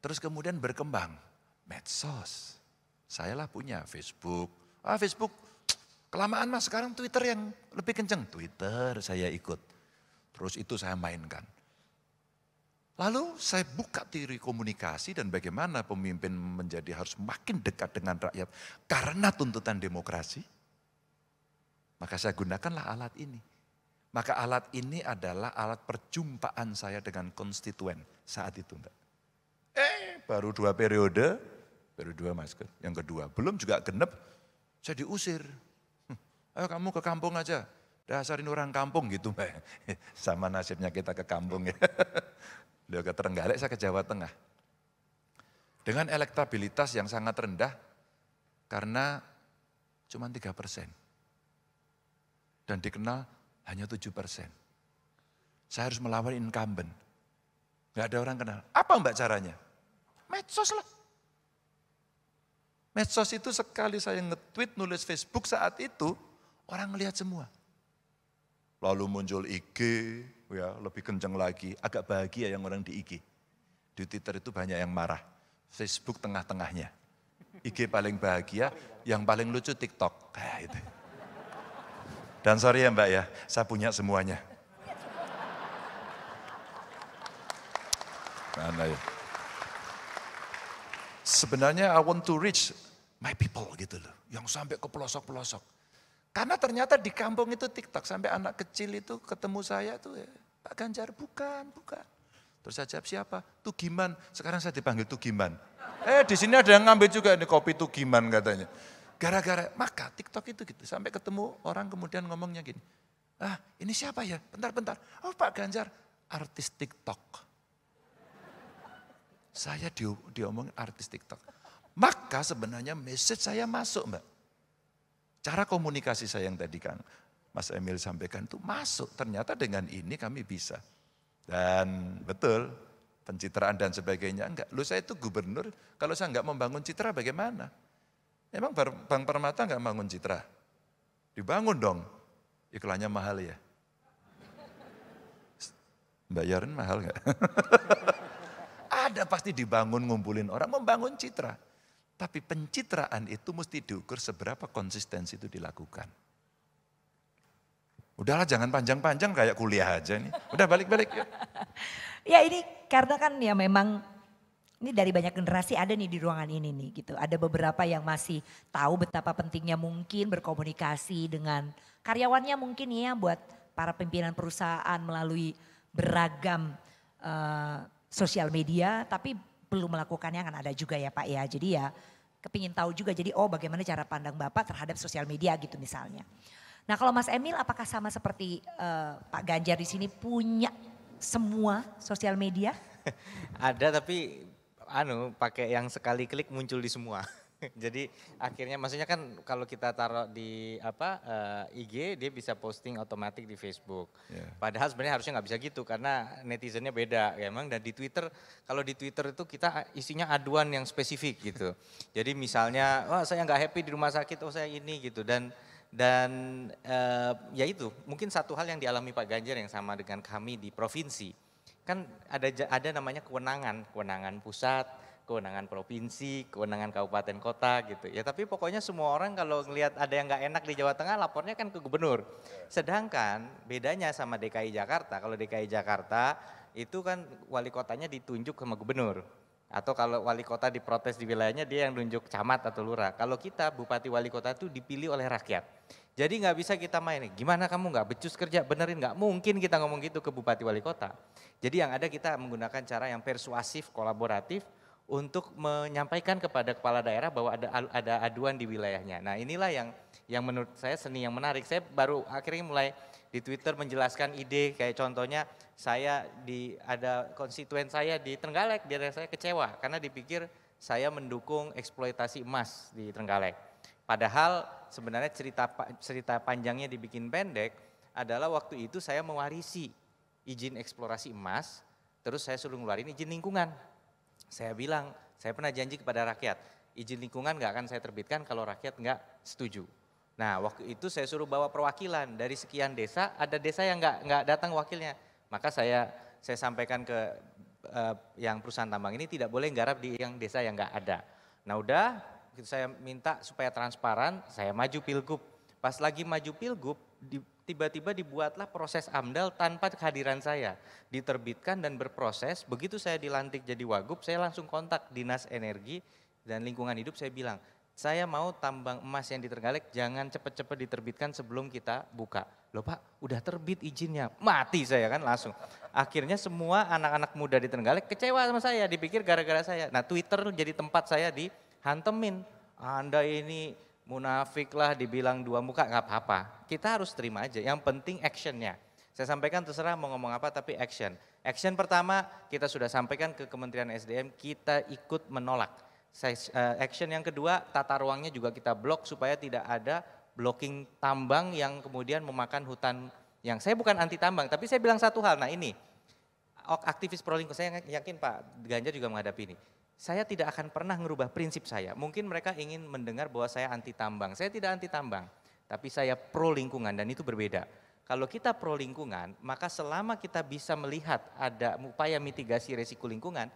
Terus kemudian berkembang, medsos. Saya lah punya Facebook. Facebook kelamaan mas, sekarang Twitter yang lebih kenceng. Twitter saya ikut. Terus itu saya mainkan. Lalu saya buka teori komunikasi dan bagaimana pemimpin menjadi harus makin dekat dengan rakyat karena tuntutan demokrasi. Maka saya gunakanlah alat ini. Maka alat ini adalah alat perjumpaan saya dengan konstituen saat itu, Mbak. Baru 2 periode, baru 2 masker. Yang kedua, belum juga genep, saya diusir. Ayo kamu ke kampung aja, dasarin orang kampung gitu, Mbak. Sama nasibnya kita ke kampung ya. Beliau ke Trenggalek, saya ke Jawa Tengah. Dengan elektabilitas yang sangat rendah, karena cuma 3%. Dan dikenal hanya 7%. Saya harus melawan incumbent. Gak ada orang kenal. Apa Mbak caranya? Medsos lah. Medsos itu sekali saya nge-tweet, nulis Facebook saat itu, orang ngelihat semua. Lalu muncul IG, ya lebih kencang lagi. Agak bahagia yang orang di IG. Di Twitter itu banyak yang marah. Facebook tengah-tengahnya. IG paling bahagia, yang paling lucu TikTok. Kayak itu. Dan sorry ya Mbak ya, saya punya semuanya. Mana ya? Sebenarnya I want to reach my people gitu loh. Yang sampai ke pelosok-pelosok. Karena ternyata di kampung itu TikTok. Sampai anak kecil itu ketemu saya tuh ya, Pak Ganjar bukan. Terus saya jawab siapa? Tugiman. Sekarang saya dipanggil Tugiman. Di sini ada yang ngambil juga ini kopi Tugiman katanya. Gara-gara, maka TikTok itu gitu. Sampai ketemu orang kemudian ngomongnya gini. Ini siapa ya? Bentar. Oh Pak Ganjar, artis TikTok. Saya diomongin artis TikTok. Maka sebenarnya message saya masuk Mbak. Cara komunikasi saya yang tadi kan Mas Emil sampaikan itu masuk. Ternyata dengan ini kami bisa. Dan betul, pencitraan dan sebagainya enggak. Loh saya itu gubernur, kalau saya enggak membangun citra bagaimana? Emang Bank Permata enggak membangun citra? Dibangun dong. Iklannya mahal ya. Mbak Yaren mahal enggak? Ada pasti dibangun ngumpulin orang, membangun citra. Tapi pencitraan itu mesti diukur seberapa konsistensi itu dilakukan. Udahlah jangan panjang-panjang kayak kuliah aja nih. Udah balik-balik yuk. Ya ini karena kan ya memang ini dari banyak generasi ada nih di ruangan ini nih gitu. Ada beberapa yang masih tahu betapa pentingnya mungkin berkomunikasi dengan karyawannya mungkin ya buat para pimpinan perusahaan melalui beragam sosial media. Tapi belum melakukannya kan ada juga ya Pak ya. Jadi ya kepingin tahu juga jadi bagaimana cara pandang Bapak terhadap sosial media gitu misalnya. Nah kalau Mas Emil apakah sama seperti Pak Ganjar di sini punya semua sosial media? Ada tapi pakai yang sekali klik muncul di semua. Jadi akhirnya maksudnya kan kalau kita taruh di IG dia bisa posting otomatis di Facebook. Yeah. Padahal sebenarnya harusnya nggak bisa gitu karena netizennya beda ya emang. Dan di Twitter, kalau di Twitter itu kita isinya aduan yang spesifik gitu. Jadi misalnya, saya nggak happy di rumah sakit, saya ini gitu. Dan ya itu mungkin satu hal yang dialami Pak Ganjar yang sama dengan kami di provinsi. Kan ada namanya kewenangan pusat, kewenangan provinsi, kewenangan kabupaten kota gitu. Ya tapi pokoknya semua orang kalau ngelihat ada yang nggak enak di Jawa Tengah lapornya kan ke gubernur. Sedangkan bedanya sama DKI Jakarta, kalau DKI Jakarta itu kan wali kotanya ditunjuk sama gubernur. Atau kalau wali kota diprotes di wilayahnya dia yang nunjuk camat atau lurah. Kalau kita bupati wali kota itu dipilih oleh rakyat. Jadi nggak bisa kita main, gimana kamu nggak becus kerja benerin, nggak mungkin kita ngomong gitu ke bupati wali kota. Jadi yang ada kita menggunakan cara yang persuasif, kolaboratif untuk menyampaikan kepada kepala daerah bahwa ada aduan di wilayahnya. Nah inilah yang menurut saya seni yang menarik. Saya baru akhirnya mulai di Twitter menjelaskan ide kayak contohnya ada konstituen saya di Trenggalek, daerah saya kecewa karena dipikir saya mendukung eksploitasi emas di Trenggalek. Padahal sebenarnya cerita panjangnya dibikin pendek adalah waktu itu saya mewarisi izin eksplorasi emas, terus saya suruh ngeluarin izin lingkungan. Saya bilang, saya pernah janji kepada rakyat, izin lingkungan nggak akan saya terbitkan kalau rakyat nggak setuju. Nah waktu itu saya suruh bawa perwakilan dari sekian desa, ada desa yang nggak datang wakilnya. Maka saya sampaikan ke yang perusahaan tambang ini tidak boleh nggarap di yang desa yang nggak ada. Nah udah saya minta supaya transparan, saya maju pilgub. Pas lagi maju pilgub, tiba-tiba dibuatlah proses AMDAL tanpa kehadiran saya. Diterbitkan dan berproses, begitu saya dilantik jadi wagub, saya langsung kontak Dinas Energi dan Lingkungan Hidup, saya bilang, saya mau tambang emas yang di Trenggalek jangan cepet-cepet diterbitkan sebelum kita buka. Loh Pak, udah terbit izinnya, mati saya kan langsung. Akhirnya semua anak-anak muda di Trenggalek kecewa sama saya, dipikir gara-gara saya. Nah Twitter jadi tempat saya dihantemin. Anda ini munafik lah, dibilang dua muka, nggak apa-apa. Kita harus terima aja, yang penting actionnya. Saya sampaikan terserah mau ngomong apa tapi action. Action pertama kita sudah sampaikan ke Kementerian SDM, kita ikut menolak. Action yang kedua, tata ruangnya juga kita blok supaya tidak ada blocking tambang yang kemudian memakan hutan. Yang saya bukan anti tambang, tapi saya bilang satu hal, nah ini aktivis pro lingkungan, saya yakin Pak Ganjar juga menghadapi ini. Saya tidak akan pernah merubah prinsip saya. Mungkin mereka ingin mendengar bahwa saya anti tambang. Saya tidak anti tambang, tapi saya pro lingkungan dan itu berbeda. Kalau kita pro lingkungan, maka selama kita bisa melihat ada upaya mitigasi resiko lingkungan,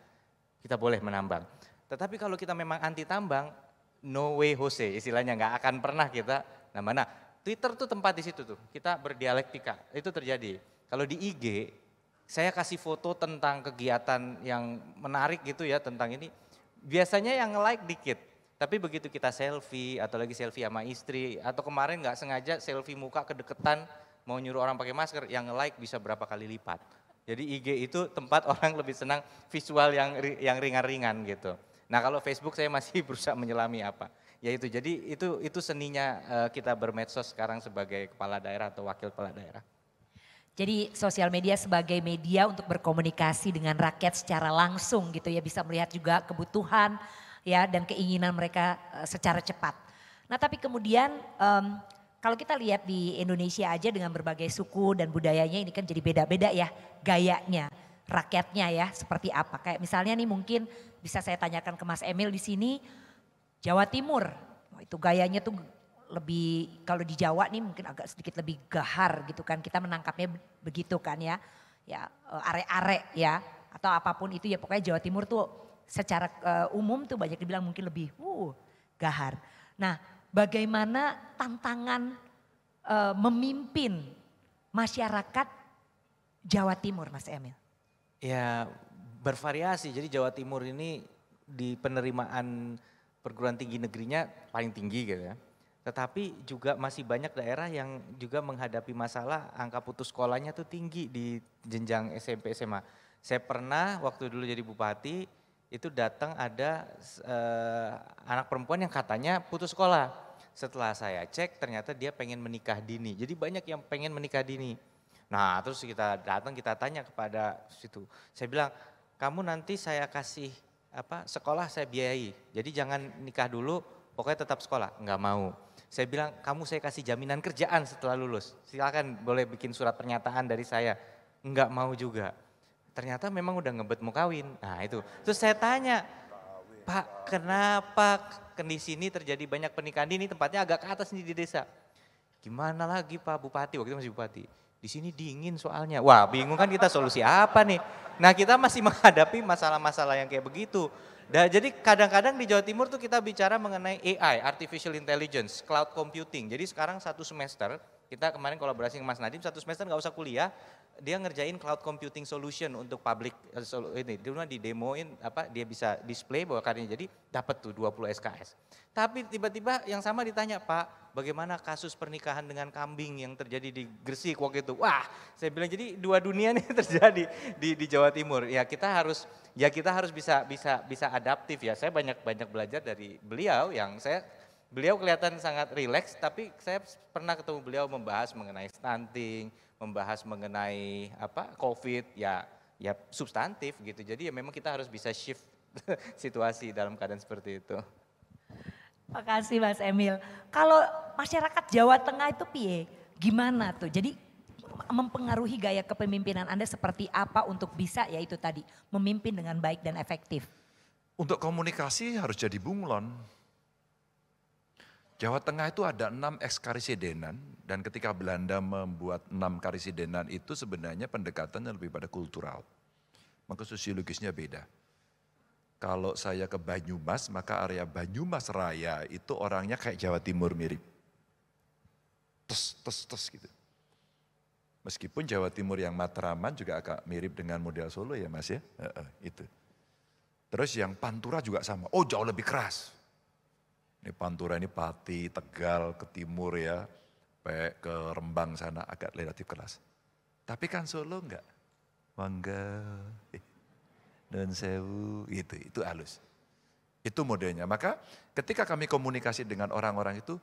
kita boleh menambang. Tetapi kalau kita memang anti tambang, no way Jose, istilahnya nggak akan pernah kita nambah. Nah, Twitter tuh tempat di situ tuh, kita berdialektika, itu terjadi. Kalau di IG, saya kasih foto tentang kegiatan yang menarik gitu ya, tentang ini, biasanya yang like dikit. Tapi begitu kita selfie, atau lagi selfie sama istri, atau kemarin nggak sengaja selfie muka kedeketan, mau nyuruh orang pakai masker, yang like bisa berapa kali lipat. Jadi IG itu tempat orang lebih senang visual yang ringan-ringan gitu. Nah kalau Facebook saya masih berusaha menyelami apa. Ya itu, jadi itu seninya kita bermedsos sekarang sebagai kepala daerah atau wakil kepala daerah. Jadi sosial media sebagai media untuk berkomunikasi dengan rakyat secara langsung gitu ya, bisa melihat juga kebutuhan ya dan keinginan mereka secara cepat. Nah tapi kemudian kalau kita lihat di Indonesia aja dengan berbagai suku dan budayanya ini kan jadi beda-beda ya gayanya, rakyatnya ya seperti apa. Kayak misalnya nih mungkin bisa saya tanyakan ke Mas Emil di sini, Jawa Timur, itu gayanya tuh lebih, kalau di Jawa nih mungkin agak sedikit lebih gahar gitu kan, kita menangkapnya begitu kan ya, ya are-are ya atau apapun itu ya, pokoknya Jawa Timur tuh secara umum tuh banyak dibilang mungkin lebih gahar. Nah bagaimana tantangan memimpin masyarakat Jawa Timur Mas Emil? Ya bervariasi, jadi Jawa Timur ini di penerimaan perguruan tinggi negerinya paling tinggi gitu ya. Tetapi juga masih banyak daerah yang juga menghadapi masalah angka putus sekolahnya tuh tinggi di jenjang SMP SMA. Saya pernah waktu dulu jadi bupati itu datang ada anak perempuan yang katanya putus sekolah. Setelah saya cek ternyata dia pengen menikah dini. Jadi banyak yang pengen menikah dini. Nah terus kita datang kita tanya kepada situ. Saya bilang kamu nanti saya kasih sekolah saya biayai. Jadi jangan nikah dulu pokoknya tetap sekolah. Enggak mau. Saya bilang kamu saya kasih jaminan kerjaan setelah lulus. Silakan boleh bikin surat pernyataan dari saya. Enggak mau juga. Ternyata memang udah ngebet mau kawin. Nah itu. Terus saya tanya, Pak kenapa di sini terjadi banyak pernikahan dini, tempatnya agak ke atas nih di desa. Gimana lagi Pak Bupati, waktu itu masih Bupati. Di sini dingin soalnya. Wah bingung kan kita solusi apa nih. Nah kita masih menghadapi masalah-masalah yang kayak begitu. Dan jadi kadang-kadang di Jawa Timur tuh kita bicara mengenai AI, Artificial Intelligence, Cloud Computing. Jadi sekarang satu semester, kita kemarin kolaborasi dengan Mas Nadiem, satu semester nggak usah kuliah, dia ngerjain cloud computing solution untuk public ini, dia didemoin dia bisa display bahwa karyanya, jadi dapat tuh 20 SKS. Tapi tiba-tiba yang sama ditanya, Pak, bagaimana kasus pernikahan dengan kambing yang terjadi di Gresik waktu itu? Wah, saya bilang jadi dua dunia nih terjadi di Jawa Timur. Ya kita harus bisa adaptif ya. Saya banyak belajar dari beliau beliau kelihatan sangat rileks, tapi saya pernah ketemu beliau membahas mengenai stunting, membahas mengenai COVID, ya substantif gitu. Jadi ya memang kita harus bisa shift situasi dalam keadaan seperti itu. Makasih Mas Emil. Kalau masyarakat Jawa Tengah itu piye? Gimana tuh? Jadi mempengaruhi gaya kepemimpinan Anda seperti apa untuk bisa ya itu tadi, memimpin dengan baik dan efektif? Untuk komunikasi harus jadi bunglon. Jawa Tengah itu ada 6 eks-karisidenan dan ketika Belanda membuat 6 karisidenan itu sebenarnya pendekatannya lebih pada kultural. Maka sosiologisnya beda. Kalau saya ke Banyumas, maka area Banyumas Raya itu orangnya kayak Jawa Timur mirip. Tes gitu. Meskipun Jawa Timur yang Matraman juga agak mirip dengan model Solo ya Mas ya. Itu. Terus yang Pantura juga sama, oh jauh lebih keras. Ini Pantura ini Pati, Tegal, ke timur ya, sampai ke Rembang sana agak relatif keras. Tapi kan Solo enggak. Mangga, Nun Sewu, gitu, itu halus. Itu modelnya. Maka ketika kami komunikasi dengan orang-orang itu,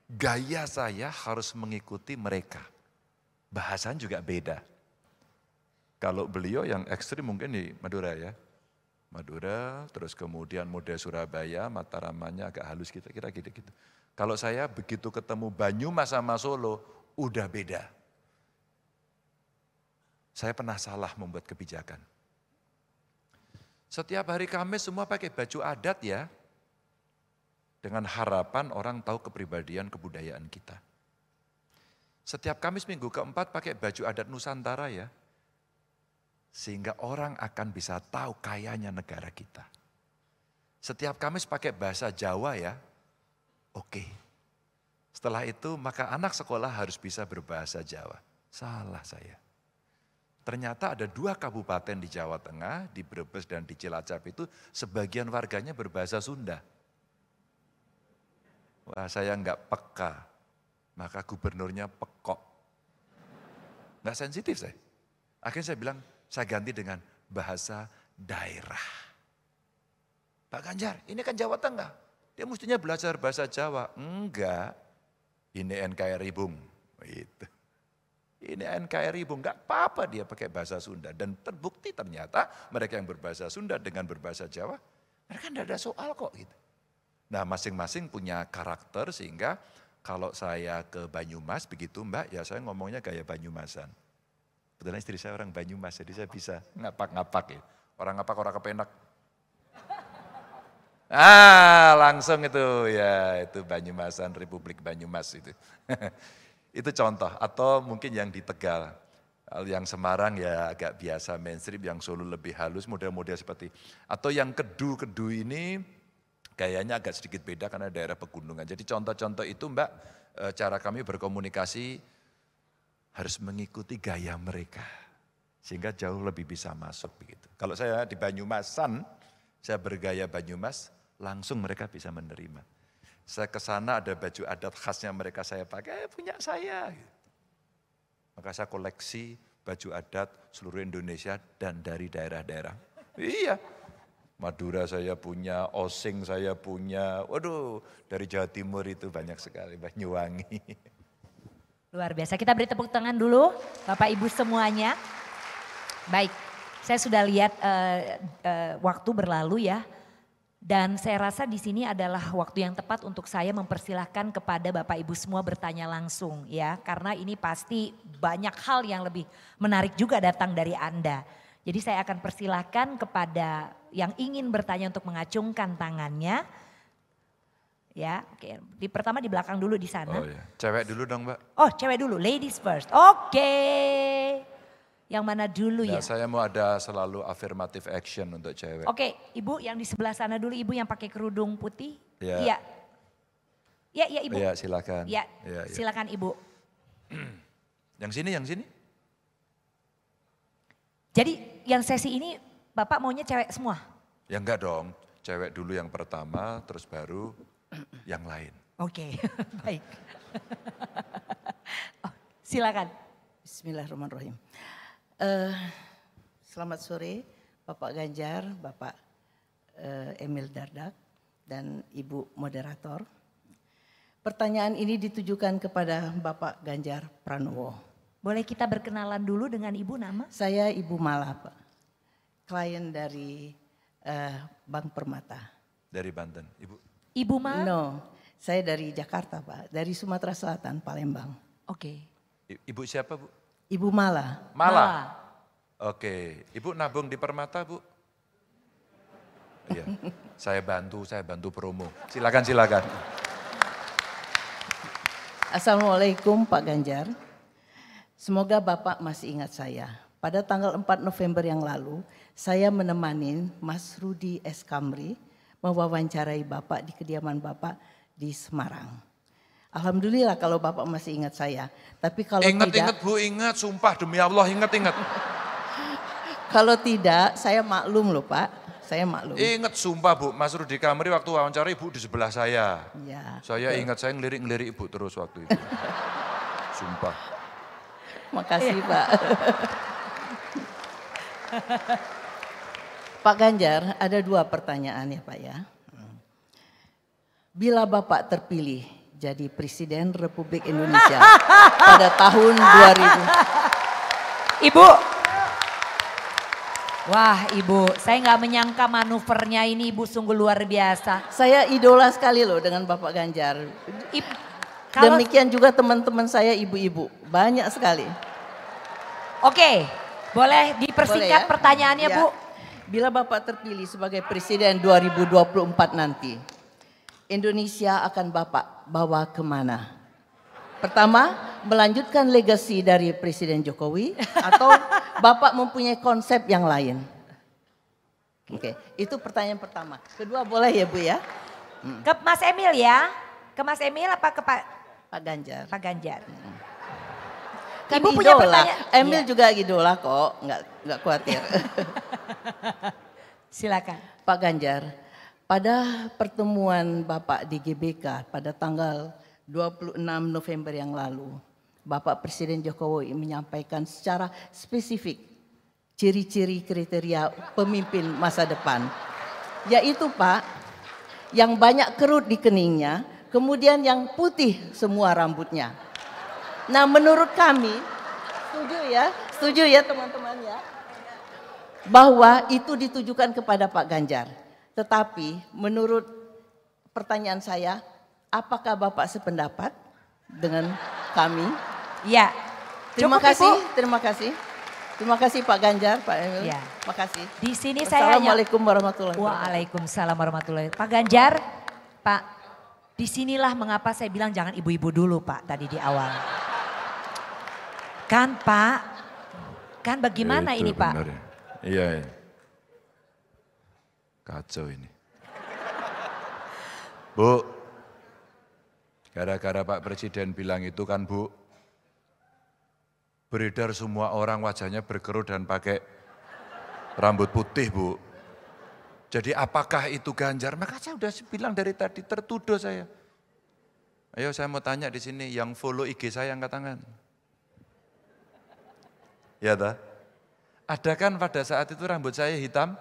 gaya saya harus mengikuti mereka. Bahasan juga beda. Kalau beliau yang ekstrim mungkin di Madura ya. Madura, terus kemudian model Surabaya, Mataramannya agak halus kira-kira gitu-gitu. Kalau saya begitu ketemu Banyumas sama Solo, udah beda. Saya pernah salah membuat kebijakan. Setiap hari Kamis semua pakai baju adat ya. Dengan harapan orang tahu kepribadian kebudayaan kita. Setiap Kamis minggu keempat pakai baju adat Nusantara ya. Sehingga orang akan bisa tahu kayanya negara kita. Setiap Kamis pakai bahasa Jawa ya. Oke. Setelah itu maka anak sekolah harus bisa berbahasa Jawa. Salah saya. Ternyata ada 2 kabupaten di Jawa Tengah, di Brebes dan di Cilacap itu sebagian warganya berbahasa Sunda. Wah saya enggak peka, maka gubernurnya pekok. Enggak sensitif saya. Akhirnya saya bilang, saya ganti dengan bahasa daerah. Pak Ganjar, ini kan Jawa Tengah, dia mestinya belajar bahasa Jawa. Enggak, ini NKRI Bung. Gitu. Ini NKRI Bung, enggak apa-apa dia pakai bahasa Sunda. Dan terbukti ternyata mereka yang berbahasa Sunda dengan berbahasa Jawa, mereka enggak ada soal kok gitu. Nah masing-masing punya karakter sehingga kalau saya ke Banyumas begitu Mbak, ya saya ngomongnya gaya Banyumasan. Kebetulan istri saya orang Banyumas, jadi saya bisa ngapak-ngapak ya. Orang ngapak, orang kepenak. Langsung itu ya, itu Banyumasan, Republik Banyumas itu. Itu contoh, atau mungkin yang di Tegal. Yang Semarang ya agak biasa mainstream, yang Solo lebih halus, model-model seperti. Atau yang Kedu ini gayanya agak sedikit beda karena daerah pegunungan. Jadi contoh-contoh itu Mbak, cara kami berkomunikasi harus mengikuti gaya mereka. Sehingga jauh lebih bisa masuk begitu. Kalau saya di Banyumasan, saya bergaya Banyumas, langsung mereka bisa menerima. Saya ke sana ada baju adat khasnya mereka saya pakai, punya saya. Maka saya koleksi baju adat seluruh Indonesia dan dari daerah-daerah. Iya, Madura saya punya, Osing saya punya, waduh dari Jawa Timur itu banyak sekali, Banyuwangi. Luar biasa, kita beri tepuk tangan dulu Bapak Ibu semuanya. Baik, saya sudah lihat waktu berlalu ya. Dan saya rasa di sini adalah waktu yang tepat untuk saya mempersilahkan kepada Bapak Ibu semua bertanya langsung ya. Karena ini pasti banyak hal yang lebih menarik juga datang dari Anda. Jadi saya akan persilahkan kepada yang ingin bertanya untuk mengacungkan tangannya. Ya, oke. Pertama di belakang dulu di sana. Oh ya, cewek dulu dong Mbak. Oh cewek dulu, ladies first. Oke. Yang mana dulu ya? Saya mau ada selalu affirmative action untuk cewek. Oke, Ibu yang di sebelah sana dulu, Ibu yang pakai kerudung putih. Ya. Iya. Iya, iya Ibu. Iya silakan. Iya, Ya. silakan Ibu. Yang sini. Jadi yang sesi ini Bapak maunya cewek semua? Ya enggak dong, cewek dulu yang pertama, terus baru yang lain. Oke, baik. Oh, silakan. Bismillahirrahmanirrahim. Selamat sore Bapak Ganjar, Bapak Emil Dardak, dan Ibu Moderator. Pertanyaan ini ditujukan kepada Bapak Ganjar Pranowo. Boleh kita berkenalan dulu dengan Ibu nama? Saya Ibu Mala, Pak. Klien dari Bank Permata. Dari Banten, Ibu. Ibu Ma? No, saya dari Jakarta, Pak. Dari Sumatera Selatan, Palembang. Oke. Ibu siapa Bu? Ibu Mala. Mala. Oke, Ibu nabung di Permata Bu? Iya, saya bantu promo. Silakan. Assalamualaikum Pak Ganjar. Semoga Bapak masih ingat saya. Pada tanggal 4 November yang lalu, saya menemani Mas Rudi S. Kamri mewawancarai Bapak di kediaman Bapak di Semarang. Alhamdulillah kalau Bapak masih ingat saya. Tapi kalau Ingat Bu, ingat. Sumpah demi Allah ingat. Kalau tidak, saya maklum loh Pak. saya maklum. Ingat sumpah Bu, Mas Rudi Kamri waktu wawancara Ibu di sebelah saya. Ya, Saya ingat, saya ngelirik-ngelirik Ibu terus waktu itu. Sumpah. makasih Pak. Pak Ganjar, ada 2 pertanyaan ya Pak ya. Bila Bapak terpilih jadi Presiden Republik Indonesia pada tahun 2000. Ibu. Wah Ibu, saya nggak menyangka manuvernya ini Ibu sungguh luar biasa. Saya idola sekali loh dengan Bapak Ganjar. Kalau, Demikian juga teman-teman saya ibu-ibu, banyak sekali. Oke, boleh dipersingkat Boleh ya? pertanyaannya Ya. Bu? Bila Bapak terpilih sebagai Presiden 2024 nanti, Indonesia akan Bapak bawa kemana? Pertama, melanjutkan legasi dari Presiden Jokowi atau Bapak mempunyai konsep yang lain? Oke, itu pertanyaan pertama. Kedua boleh ya Bu ya? Ke Mas Emil ya? Ke Mas Emil apa ke Pak Ganjar. Pak Ganjar? Kan Ibu punya idola. pertanyaan? Emil Iya. juga idola kok, nggak khawatir. Silakan. Pak Ganjar, pada pertemuan Bapak di GBK pada tanggal 26 November yang lalu, Bapak Presiden Jokowi menyampaikan secara spesifik ciri-ciri kriteria pemimpin masa depan. Yaitu Pak, yang banyak kerut di keningnya, kemudian yang putih semua rambutnya. Nah menurut kami, setuju ya teman-teman ya, bahwa itu ditujukan kepada Pak Ganjar. Tetapi menurut pertanyaan saya, apakah Bapak sependapat dengan kami? Iya. Terima Cukup, kasih, Ibu. terima kasih. Terima kasih Pak Ganjar, Pak Emil. Ya. Terima kasih. Di sini saya hanya Assalamualaikum warahmatullahi wabarakatuh. Waalaikumsalam warahmatullahi wabarakatuh. Pak Ganjar, Pak, disinilah mengapa saya bilang jangan ibu-ibu dulu Pak tadi di awal. Kan Pak, kan bagaimana Itu ini Pak? benar ya. Iya, iya. Kacau ini. Bu, gara-gara Pak Presiden bilang itu kan Bu, beredar semua orang wajahnya berkerut dan pakai rambut putih Bu. Jadi apakah itu Ganjar? Maka saya udah bilang dari tadi, tertuduh saya. Ayo saya mau tanya di sini, yang follow IG saya angkat tangan. Ya tak? Ada kan pada saat itu rambut saya hitam?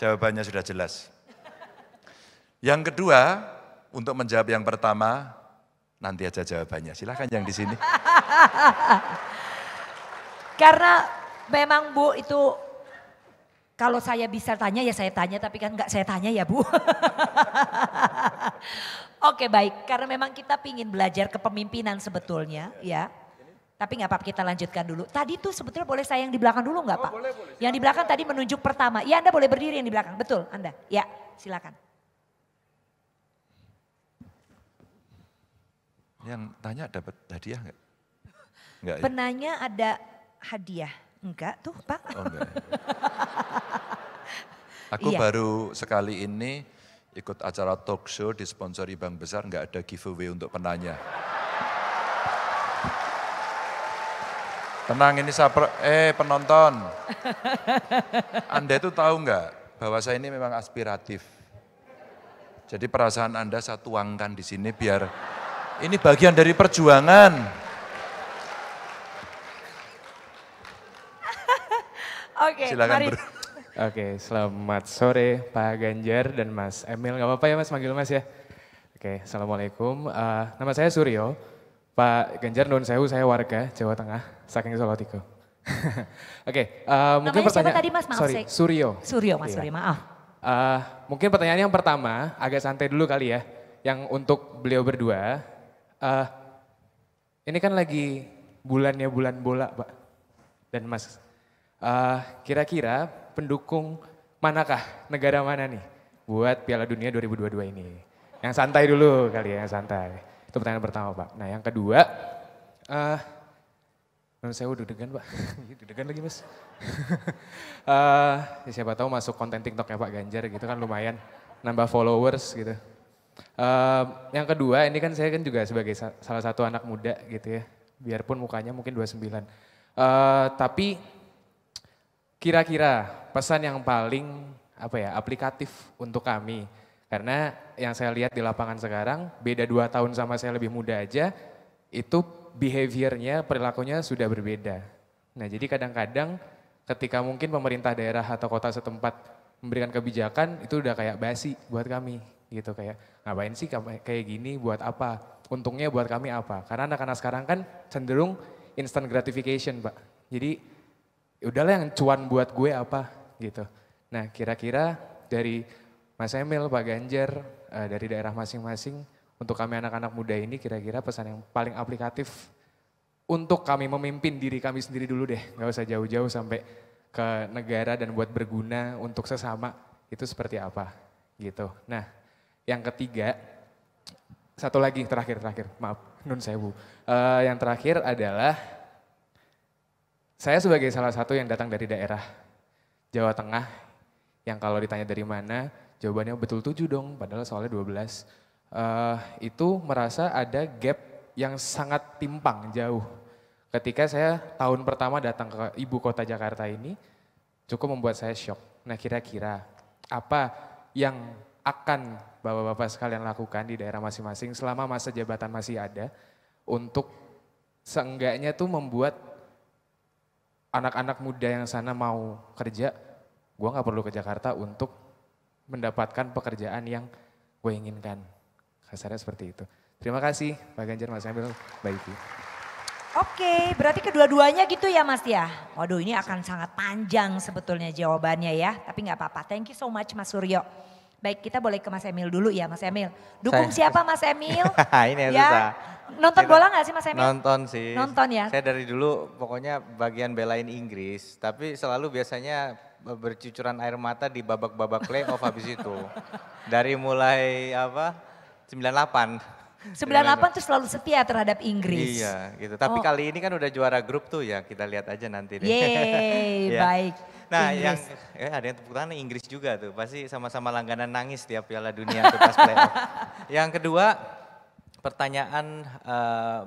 Jawabannya sudah jelas. Yang kedua, untuk menjawab yang pertama, nanti aja jawabannya. Silahkan yang di sini. Karena memang Bu itu kalau saya bisa tanya ya saya tanya, tapi kan enggak saya tanya ya Bu. Oke baik, karena memang kita pingin belajar kepemimpinan sebetulnya ya. Tapi nggak apa-apa kita lanjutkan dulu. Tadi tuh sebetulnya boleh saya yang di belakang dulu nggak Pak? Boleh. Yang di belakang tadi menunjuk pertama. Ya Anda boleh berdiri yang di belakang, betul Anda. Ya silakan. Yang tanya dapat hadiah enggak? Enggak ya? Penanya ada hadiah. Enggak tuh Pak. Oh enggak. Aku Iya. baru sekali ini ikut acara talk show disponsori Bank Besar, enggak ada giveaway untuk penanya. Tenang ini penonton. Anda itu tahu enggak bahwa saya ini memang aspiratif. Jadi perasaan Anda saya tuangkan di sini biar ini bagian dari perjuangan. Oke, Silakan mari. Bro. Oke, selamat sore Pak Ganjar dan Mas Emil. Gak apa-apa ya Mas, manggil Mas ya. Oke, Assalamualaikum. Nama saya Suryo. Pak Ganjar, Nun Sewu, saya warga Jawa Tengah, saking Solotigo. Oke, mungkin Namanya siapa pertanyaan. tadi Mas? Maaf, Sorry, Suryo. Suryo Mas Iya. Suryo, maaf. Mungkin pertanyaan yang pertama, agak santai dulu kali ya. Yang untuk beliau berdua, ini kan lagi bulannya bulan bola Pak dan Mas. Kira-kira pendukung manakah, negara mana nih buat Piala Dunia 2022 ini? Yang santai dulu kali ya, yang santai. Itu pertanyaan pertama Pak. Nah yang kedua, saya deg-degan Pak, deg-degan lagi Mas. Ya siapa tahu masuk konten TikToknya Pak Ganjar gitu kan lumayan, nambah followers gitu. Yang kedua, ini kan saya kan juga sebagai salah satu anak muda gitu ya, biarpun mukanya mungkin 29. Tapi Kira-kira pesan yang paling aplikatif untuk kami. Karena yang saya lihat di lapangan sekarang, beda 2 tahun sama saya lebih muda aja, itu behaviornya, perilakunya sudah berbeda. Nah jadi kadang-kadang ketika mungkin pemerintah daerah atau kota setempat memberikan kebijakan, itu udah kayak basi buat kami. Gitu kayak ngapain sih kayak gini, buat apa? Untungnya buat kami apa? Karena anak-anak sekarang kan cenderung instant gratification Pak. Jadi udahlah yang cuan buat gue apa gitu. Nah kira-kira dari Mas Emil, Pak Ganjar, dari daerah masing-masing, untuk kami anak-anak muda ini kira-kira pesan yang paling aplikatif untuk kami memimpin diri kami sendiri dulu deh. Gak usah jauh-jauh sampai ke negara dan buat berguna untuk sesama, itu seperti apa gitu. Nah yang ketiga, satu lagi terakhir, maaf nun sewu. Yang terakhir adalah saya sebagai salah satu yang datang dari daerah Jawa Tengah, yang kalau ditanya dari mana, jawabannya betul 7 dong, padahal soalnya 12. Itu merasa ada gap yang sangat timpang, jauh. Ketika saya tahun pertama datang ke ibu kota Jakarta ini, cukup membuat saya shock. Nah kira-kira apa yang akan bapak-bapak sekalian lakukan di daerah masing-masing selama masa jabatan masih ada, untuk seenggaknya tuh membuat anak-anak muda yang sana mau kerja, gue gak perlu ke Jakarta untuk mendapatkan pekerjaan yang gue inginkan. Kasarnya seperti itu. Terima kasih Pak Ganjar, Mas Emil, Mbak Ivi. Oke, berarti kedua-duanya gitu ya Mas ya? Waduh ini akan sangat panjang sebetulnya jawabannya ya, tapi nggak apa-apa. Thank you so much Mas Suryo. Baik, kita boleh ke Mas Emil dulu ya Mas Emil. Dukung siapa Mas Emil? Ini yang susah. Nonton bola gak sih Mas Emil? Nonton sih. Nonton ya? Saya dari dulu pokoknya bagian belain Inggris, tapi selalu biasanya bercucuran air mata di babak-babak playoff habis itu. Dari mulai 98. 98 tuh selalu setia terhadap Inggris. Iya gitu, tapi kali ini kan udah juara grup tuh ya, kita lihat aja nanti deh. Yeay, Ya. baik. Nah Inggris. ada yang tepuk tangan Inggris juga tuh, pasti sama-sama langganan nangis tiap Piala Dunia tuh pas playoff. Yang kedua, pertanyaan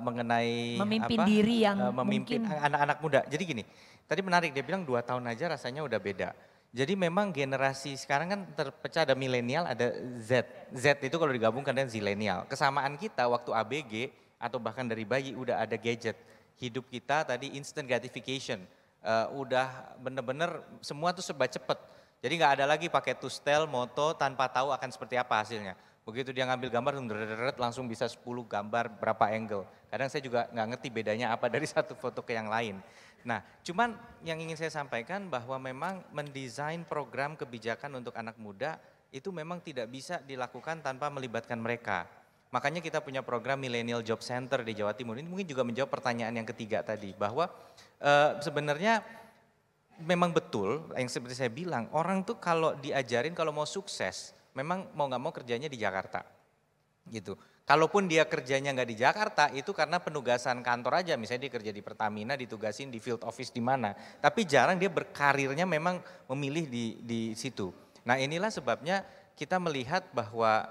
mengenai Memimpin diri yang memimpin mungkin. anak-anak muda. Jadi gini, tadi menarik dia bilang 2 tahun aja rasanya udah beda. Jadi memang generasi sekarang kan terpecah, ada milenial, ada Z. Z itu kalau digabungkan dengan zilenial. Kesamaan kita waktu ABG atau bahkan dari bayi udah ada gadget. Hidup kita tadi instant gratification. Udah bener-bener semua tuh serba cepet. Jadi nggak ada lagi pakai tustel, moto tanpa tahu akan seperti apa hasilnya. Begitu dia ngambil gambar langsung bisa 10 gambar berapa angle. Kadang saya juga nggak ngerti bedanya apa dari satu foto ke yang lain. Nah cuman yang ingin saya sampaikan bahwa memang mendesain program kebijakan untuk anak muda itu memang tidak bisa dilakukan tanpa melibatkan mereka. Makanya kita punya program Millennial Job Center di Jawa Timur. Ini mungkin juga menjawab pertanyaan yang ketiga tadi. Bahwa sebenarnya memang betul yang seperti saya bilang, orang tuh kalau diajarin kalau mau sukses, memang mau nggak mau kerjanya di Jakarta. Gitu. Kalaupun dia kerjanya nggak di Jakarta, itu karena penugasan kantor aja. Misalnya dia kerja di Pertamina, ditugasin di field office di mana. Tapi jarang dia berkarirnya memang memilih di situ. Nah inilah sebabnya kita melihat bahwa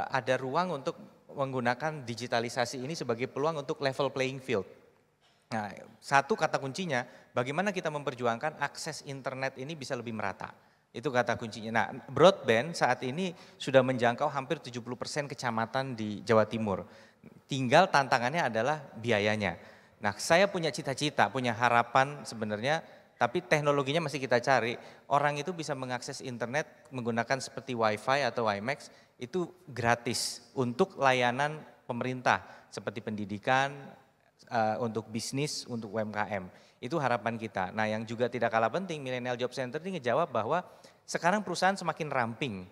ada ruang untuk menggunakan digitalisasi ini sebagai peluang untuk level playing field. Nah, satu kata kuncinya, bagaimana kita memperjuangkan akses internet ini bisa lebih merata. Itu kata kuncinya. Nah, broadband saat ini sudah menjangkau hampir 70% kecamatan di Jawa Timur. Tinggal tantangannya adalah biayanya. Nah, saya punya cita-cita, punya harapan sebenarnya, tapi teknologinya masih kita cari. Orang itu bisa mengakses internet menggunakan seperti WiFi atau WiMAX, itu gratis untuk layanan pemerintah seperti pendidikan, untuk bisnis, untuk UMKM. Itu harapan kita. Nah yang juga tidak kalah penting, Millennial Job Center ini ngejawab bahwa sekarang perusahaan semakin ramping.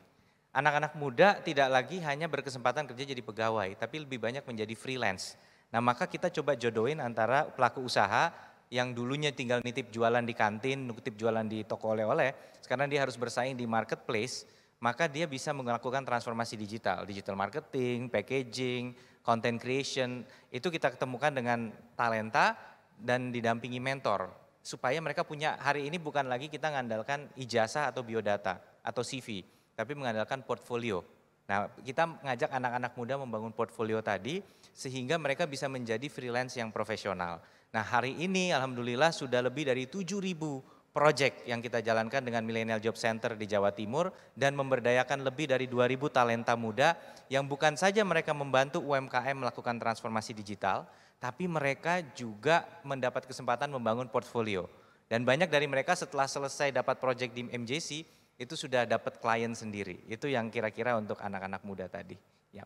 Anak-anak muda tidak lagi hanya berkesempatan kerja jadi pegawai, tapi lebih banyak menjadi freelance. Nah maka kita coba jodohin antara pelaku usaha yang dulunya tinggal nitip jualan di kantin, nitip jualan di toko oleh-oleh, sekarang dia harus bersaing di marketplace, maka dia bisa melakukan transformasi digital, digital marketing, packaging, content creation, itu kita ketemukan dengan talenta dan didampingi mentor. Supaya mereka punya, hari ini bukan lagi kita mengandalkan ijazah atau biodata atau CV, tapi mengandalkan portfolio. Nah kita mengajak anak-anak muda membangun portfolio tadi, sehingga mereka bisa menjadi freelance yang profesional. Nah hari ini alhamdulillah sudah lebih dari 7.000 project yang kita jalankan dengan Millennial Job Center di Jawa Timur dan memberdayakan lebih dari 2.000 talenta muda yang bukan saja mereka membantu UMKM melakukan transformasi digital, tapi mereka juga mendapat kesempatan membangun portfolio. Dan banyak dari mereka setelah selesai dapat project di MJC, itu sudah dapat klien sendiri. Itu yang kira-kira untuk anak-anak muda tadi. Ya.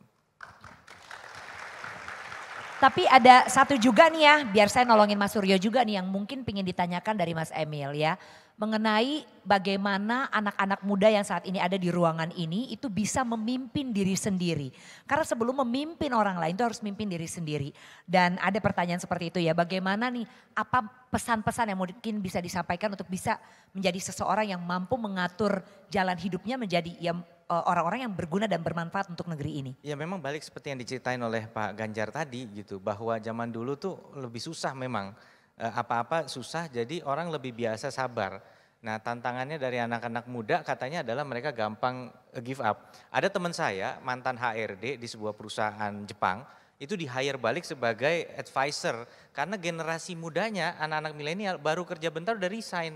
Tapi ada satu juga nih ya, biar saya nolongin Mas Suryo juga nih yang mungkin ingin ditanyakan dari Mas Emil ya. Mengenai bagaimana anak-anak muda yang saat ini ada di ruangan ini itu bisa memimpin diri sendiri. Karena sebelum memimpin orang lain itu harus memimpin diri sendiri. Dan ada pertanyaan seperti itu ya, bagaimana nih apa pesan-pesan yang mungkin bisa disampaikan untuk bisa menjadi seseorang yang mampu mengatur jalan hidupnya menjadi yang orang-orang yang berguna dan bermanfaat untuk negeri ini. Ya memang balik seperti yang diceritain oleh Pak Ganjar tadi gitu, bahwa zaman dulu tuh lebih susah memang. Apa-apa susah jadi orang lebih biasa sabar. Nah tantangannya dari anak-anak muda katanya adalah mereka gampang give up. Ada teman saya mantan HRD di sebuah perusahaan Jepang itu di hire balik sebagai advisor. Karena generasi mudanya anak-anak milenial baru kerja bentar udah resign.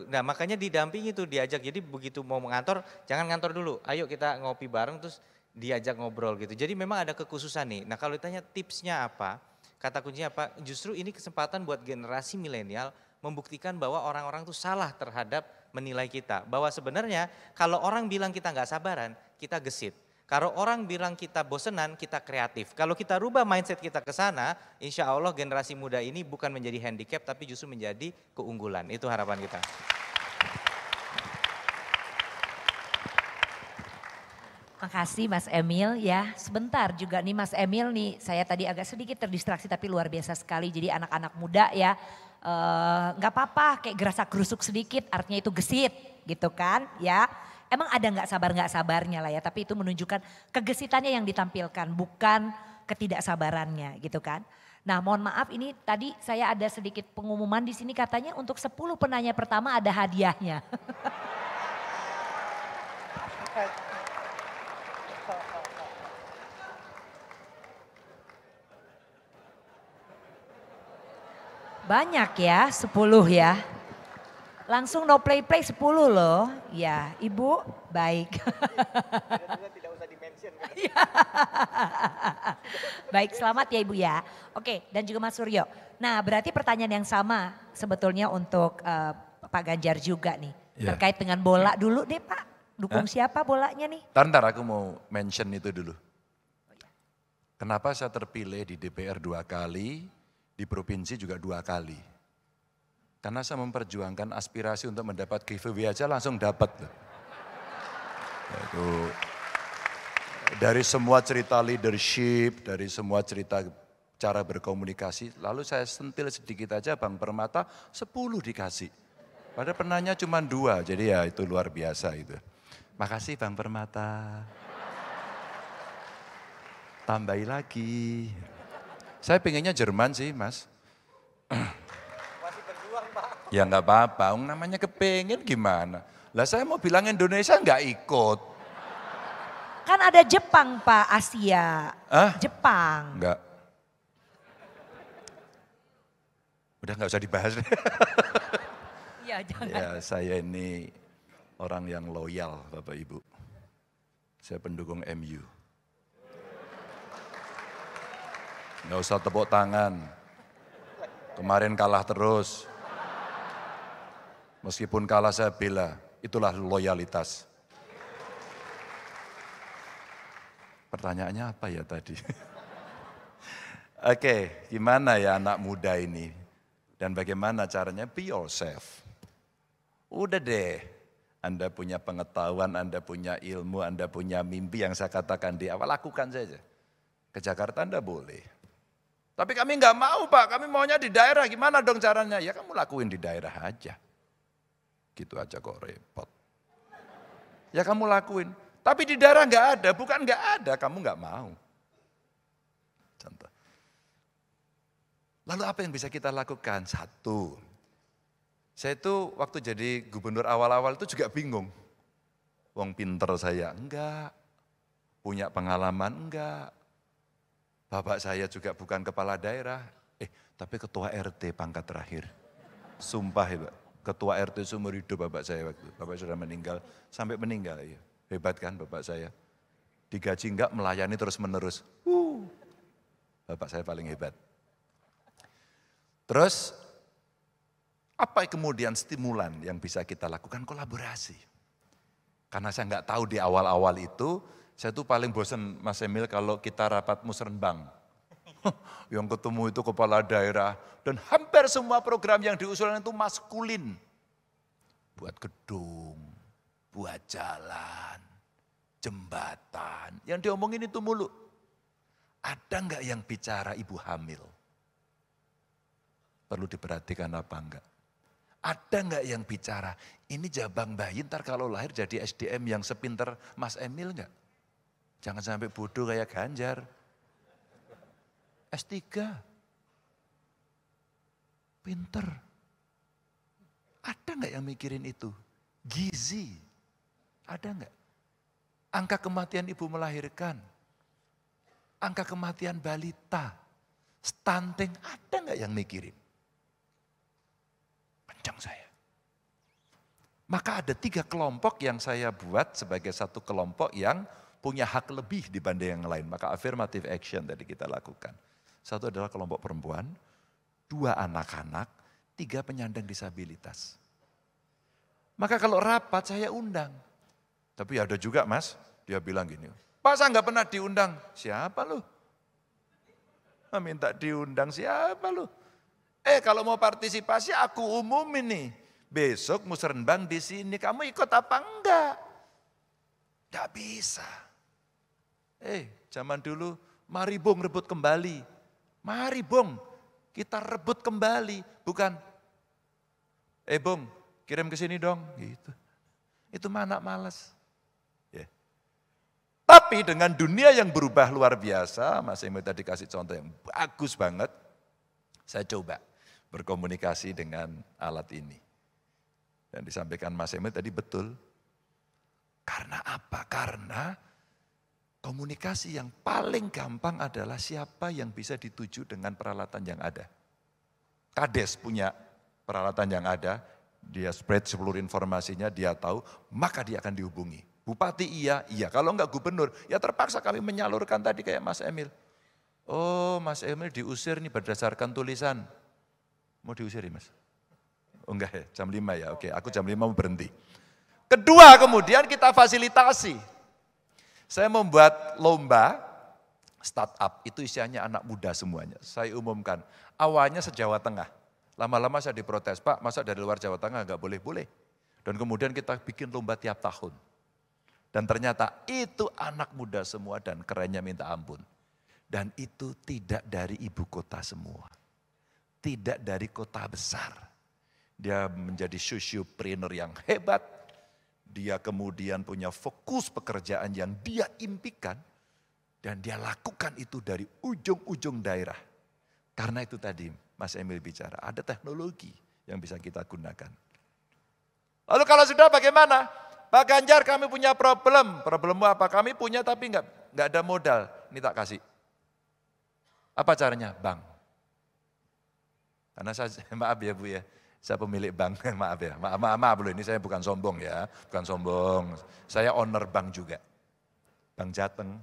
Nah makanya didampingi tuh diajak, jadi begitu mau mengantor jangan ngantor dulu, ayo kita ngopi bareng terus diajak ngobrol gitu. Jadi memang ada kekhususan nih. Nah kalau ditanya tipsnya apa? Kata kuncinya apa? Justru ini kesempatan buat generasi milenial membuktikan bahwa orang-orang tuh salah terhadap menilai kita. Bahwa sebenarnya kalau orang bilang kita nggak sabaran, kita gesit. Kalau orang bilang kita bosenan, kita kreatif. Kalau kita rubah mindset kita ke sana, insya Allah generasi muda ini bukan menjadi handicap tapi justru menjadi keunggulan. Itu harapan kita. Makasih Mas Emil ya. Sebentar juga nih Mas Emil nih, saya tadi agak sedikit terdistraksi tapi luar biasa sekali. Jadi anak-anak muda ya nggak apa-apa kayak gerasak gerusuk sedikit artinya itu gesit gitu kan ya. Emang ada nggak sabarnya lah ya, tapi itu menunjukkan kegesitannya yang ditampilkan bukan ketidaksabarannya gitu kan. Nah mohon maaf ini tadi saya ada sedikit pengumuman di sini katanya untuk 10 penanya pertama ada hadiahnya. Banyak ya, 10 ya. Langsung no play 10 loh. Ya, Ibu baik. Tidak usah di-mention. Baik, selamat ya Ibu ya. Oke, dan juga Mas Suryo. Nah, berarti pertanyaan yang sama sebetulnya untuk Pak Ganjar juga nih. Ya. Terkait dengan bola dulu deh Pak. Dukung siapa bolanya nih? Ntar aku mau mention itu dulu. Kenapa saya terpilih di DPR 2 kali, di provinsi juga 2 kali. Karena saya memperjuangkan aspirasi untuk mendapat giveaway aja langsung dapat. Itu dari semua cerita leadership, dari semua cerita cara berkomunikasi, lalu saya sentil sedikit aja Bang Permata 10 dikasih. Padahal penanya cuma 2, jadi ya itu luar biasa itu. Makasih Bang Permata. Tambahi lagi. Saya pengennya Jerman sih Mas. Masih berjuang Pak. Ya nggak apa-apa, namanya kepengen gimana. Lah saya mau bilang Indonesia nggak ikut. Kan ada Jepang Pak, Asia. Hah? Jepang. Enggak. Udah nggak usah dibahas. Iya jangan. Ya saya ini orang yang loyal Bapak Ibu. Saya pendukung MU. Nggak usah tepuk tangan. Kemarin kalah terus. Meskipun kalah saya bela, itulah loyalitas. Pertanyaannya apa ya tadi? Oke, gimana ya anak muda ini? Dan bagaimana caranya? Be yourself. Udah deh, Anda punya pengetahuan, Anda punya ilmu, Anda punya mimpi yang saya katakan di awal, lakukan saja. Ke Jakarta Anda boleh. Tapi kami nggak mau Pak, kami maunya di daerah, gimana dong caranya? Ya kamu lakuin di daerah aja. Gitu aja kok repot. Ya kamu lakuin, tapi di daerah nggak ada, bukan nggak ada, kamu nggak mau. Contoh. Lalu apa yang bisa kita lakukan? Satu, saya itu waktu jadi gubernur awal-awal itu juga bingung. Wong pinter saya, enggak. Punya pengalaman, enggak. Bapak saya juga bukan kepala daerah, tapi ketua RT pangkat terakhir. Sumpah ya Pak, ketua RT seumur hidup bapak saya waktu. Bapak sudah meninggal, sampai meninggal. Ya. Hebat kan bapak saya. Digaji enggak, melayani terus menerus. Bapak saya paling hebat. Terus, apa kemudian stimulan yang bisa kita lakukan? Kolaborasi. Karena saya enggak tahu di awal-awal itu, saya tuh paling bosan Mas Emil kalau kita rapat musrenbang. Yang ketemu itu kepala daerah dan hampir semua program yang diusulkan itu maskulin. Buat gedung, buat jalan, jembatan. Yang diomongin itu mulu. Ada enggak yang bicara ibu hamil? Perlu diperhatikan apa enggak? Ada enggak yang bicara, ini jabang bayi ntar kalau lahir jadi SDM yang sepinter Mas Emil enggak? Jangan sampai bodoh kayak Ganjar. S3. Pinter. Ada enggak yang mikirin itu? Gizi. Ada enggak? Angka kematian ibu melahirkan. Angka kematian balita. Stunting. Ada enggak yang mikirin? Kencang saya. Maka ada 3 kelompok yang saya buat sebagai satu kelompok yang punya hak lebih dibanding yang lain. Maka affirmative action tadi kita lakukan. Satu adalah kelompok perempuan, 2 anak-anak, 3 penyandang disabilitas. Maka kalau rapat saya undang. Tapi ada juga Mas, dia bilang gini, Pak saya nggak pernah diundang. Siapa lu? Minta diundang siapa lu? Kalau mau partisipasi aku umumin nih. Besok musrenbang di sini, kamu ikut apa enggak? Enggak bisa. Zaman dulu, mari Bung rebut kembali. Mari Bung, kita rebut kembali. Bukan, Bung kirim ke sini dong. Gitu. Itu mana malas. Yeah. Tapi dengan dunia yang berubah luar biasa, Mas Emil tadi kasih contoh yang bagus banget. Saya coba berkomunikasi dengan alat ini. Dan disampaikan Mas Emil tadi betul. Karena apa? Karena komunikasi yang paling gampang adalah siapa yang bisa dituju dengan peralatan yang ada. Kades punya peralatan yang ada, dia spread seluruh informasinya, dia tahu, maka dia akan dihubungi. Bupati iya, kalau enggak gubernur, ya terpaksa kami menyalurkan tadi kayak Mas Emil. Oh Mas Emil diusir nih berdasarkan tulisan. Mau diusir ya Mas? Oh enggak ya, jam 5 ya, oke aku jam 5 mau berhenti. Kedua kemudian kita fasilitasi. Saya membuat lomba startup, itu isinya anak muda semuanya. Saya umumkan, awalnya se-Jawa Tengah. Lama-lama saya diprotes, Pak masa dari luar Jawa Tengah enggak boleh-boleh. Dan kemudian kita bikin lomba tiap tahun. Dan ternyata itu anak muda semua dan kerennya minta ampun. Dan itu tidak dari ibu kota semua. Tidak dari kota besar. Dia menjadi sociopreneur yang hebat. Dia kemudian punya fokus pekerjaan yang dia impikan. Dan dia lakukan itu dari ujung-ujung daerah. Karena itu tadi Mas Emil bicara, ada teknologi yang bisa kita gunakan. Lalu kalau sudah bagaimana? Pak Ganjar kami punya problem. Problemmu apa? Kami punya tapi enggak ada modal. Ini tak kasih. Apa caranya? Bank. Karena saya, maaf ya Bu ya. Saya pemilik bank, maaf ya, maaf loh ini saya bukan sombong ya, bukan sombong. Saya owner bank juga, Bank Jateng.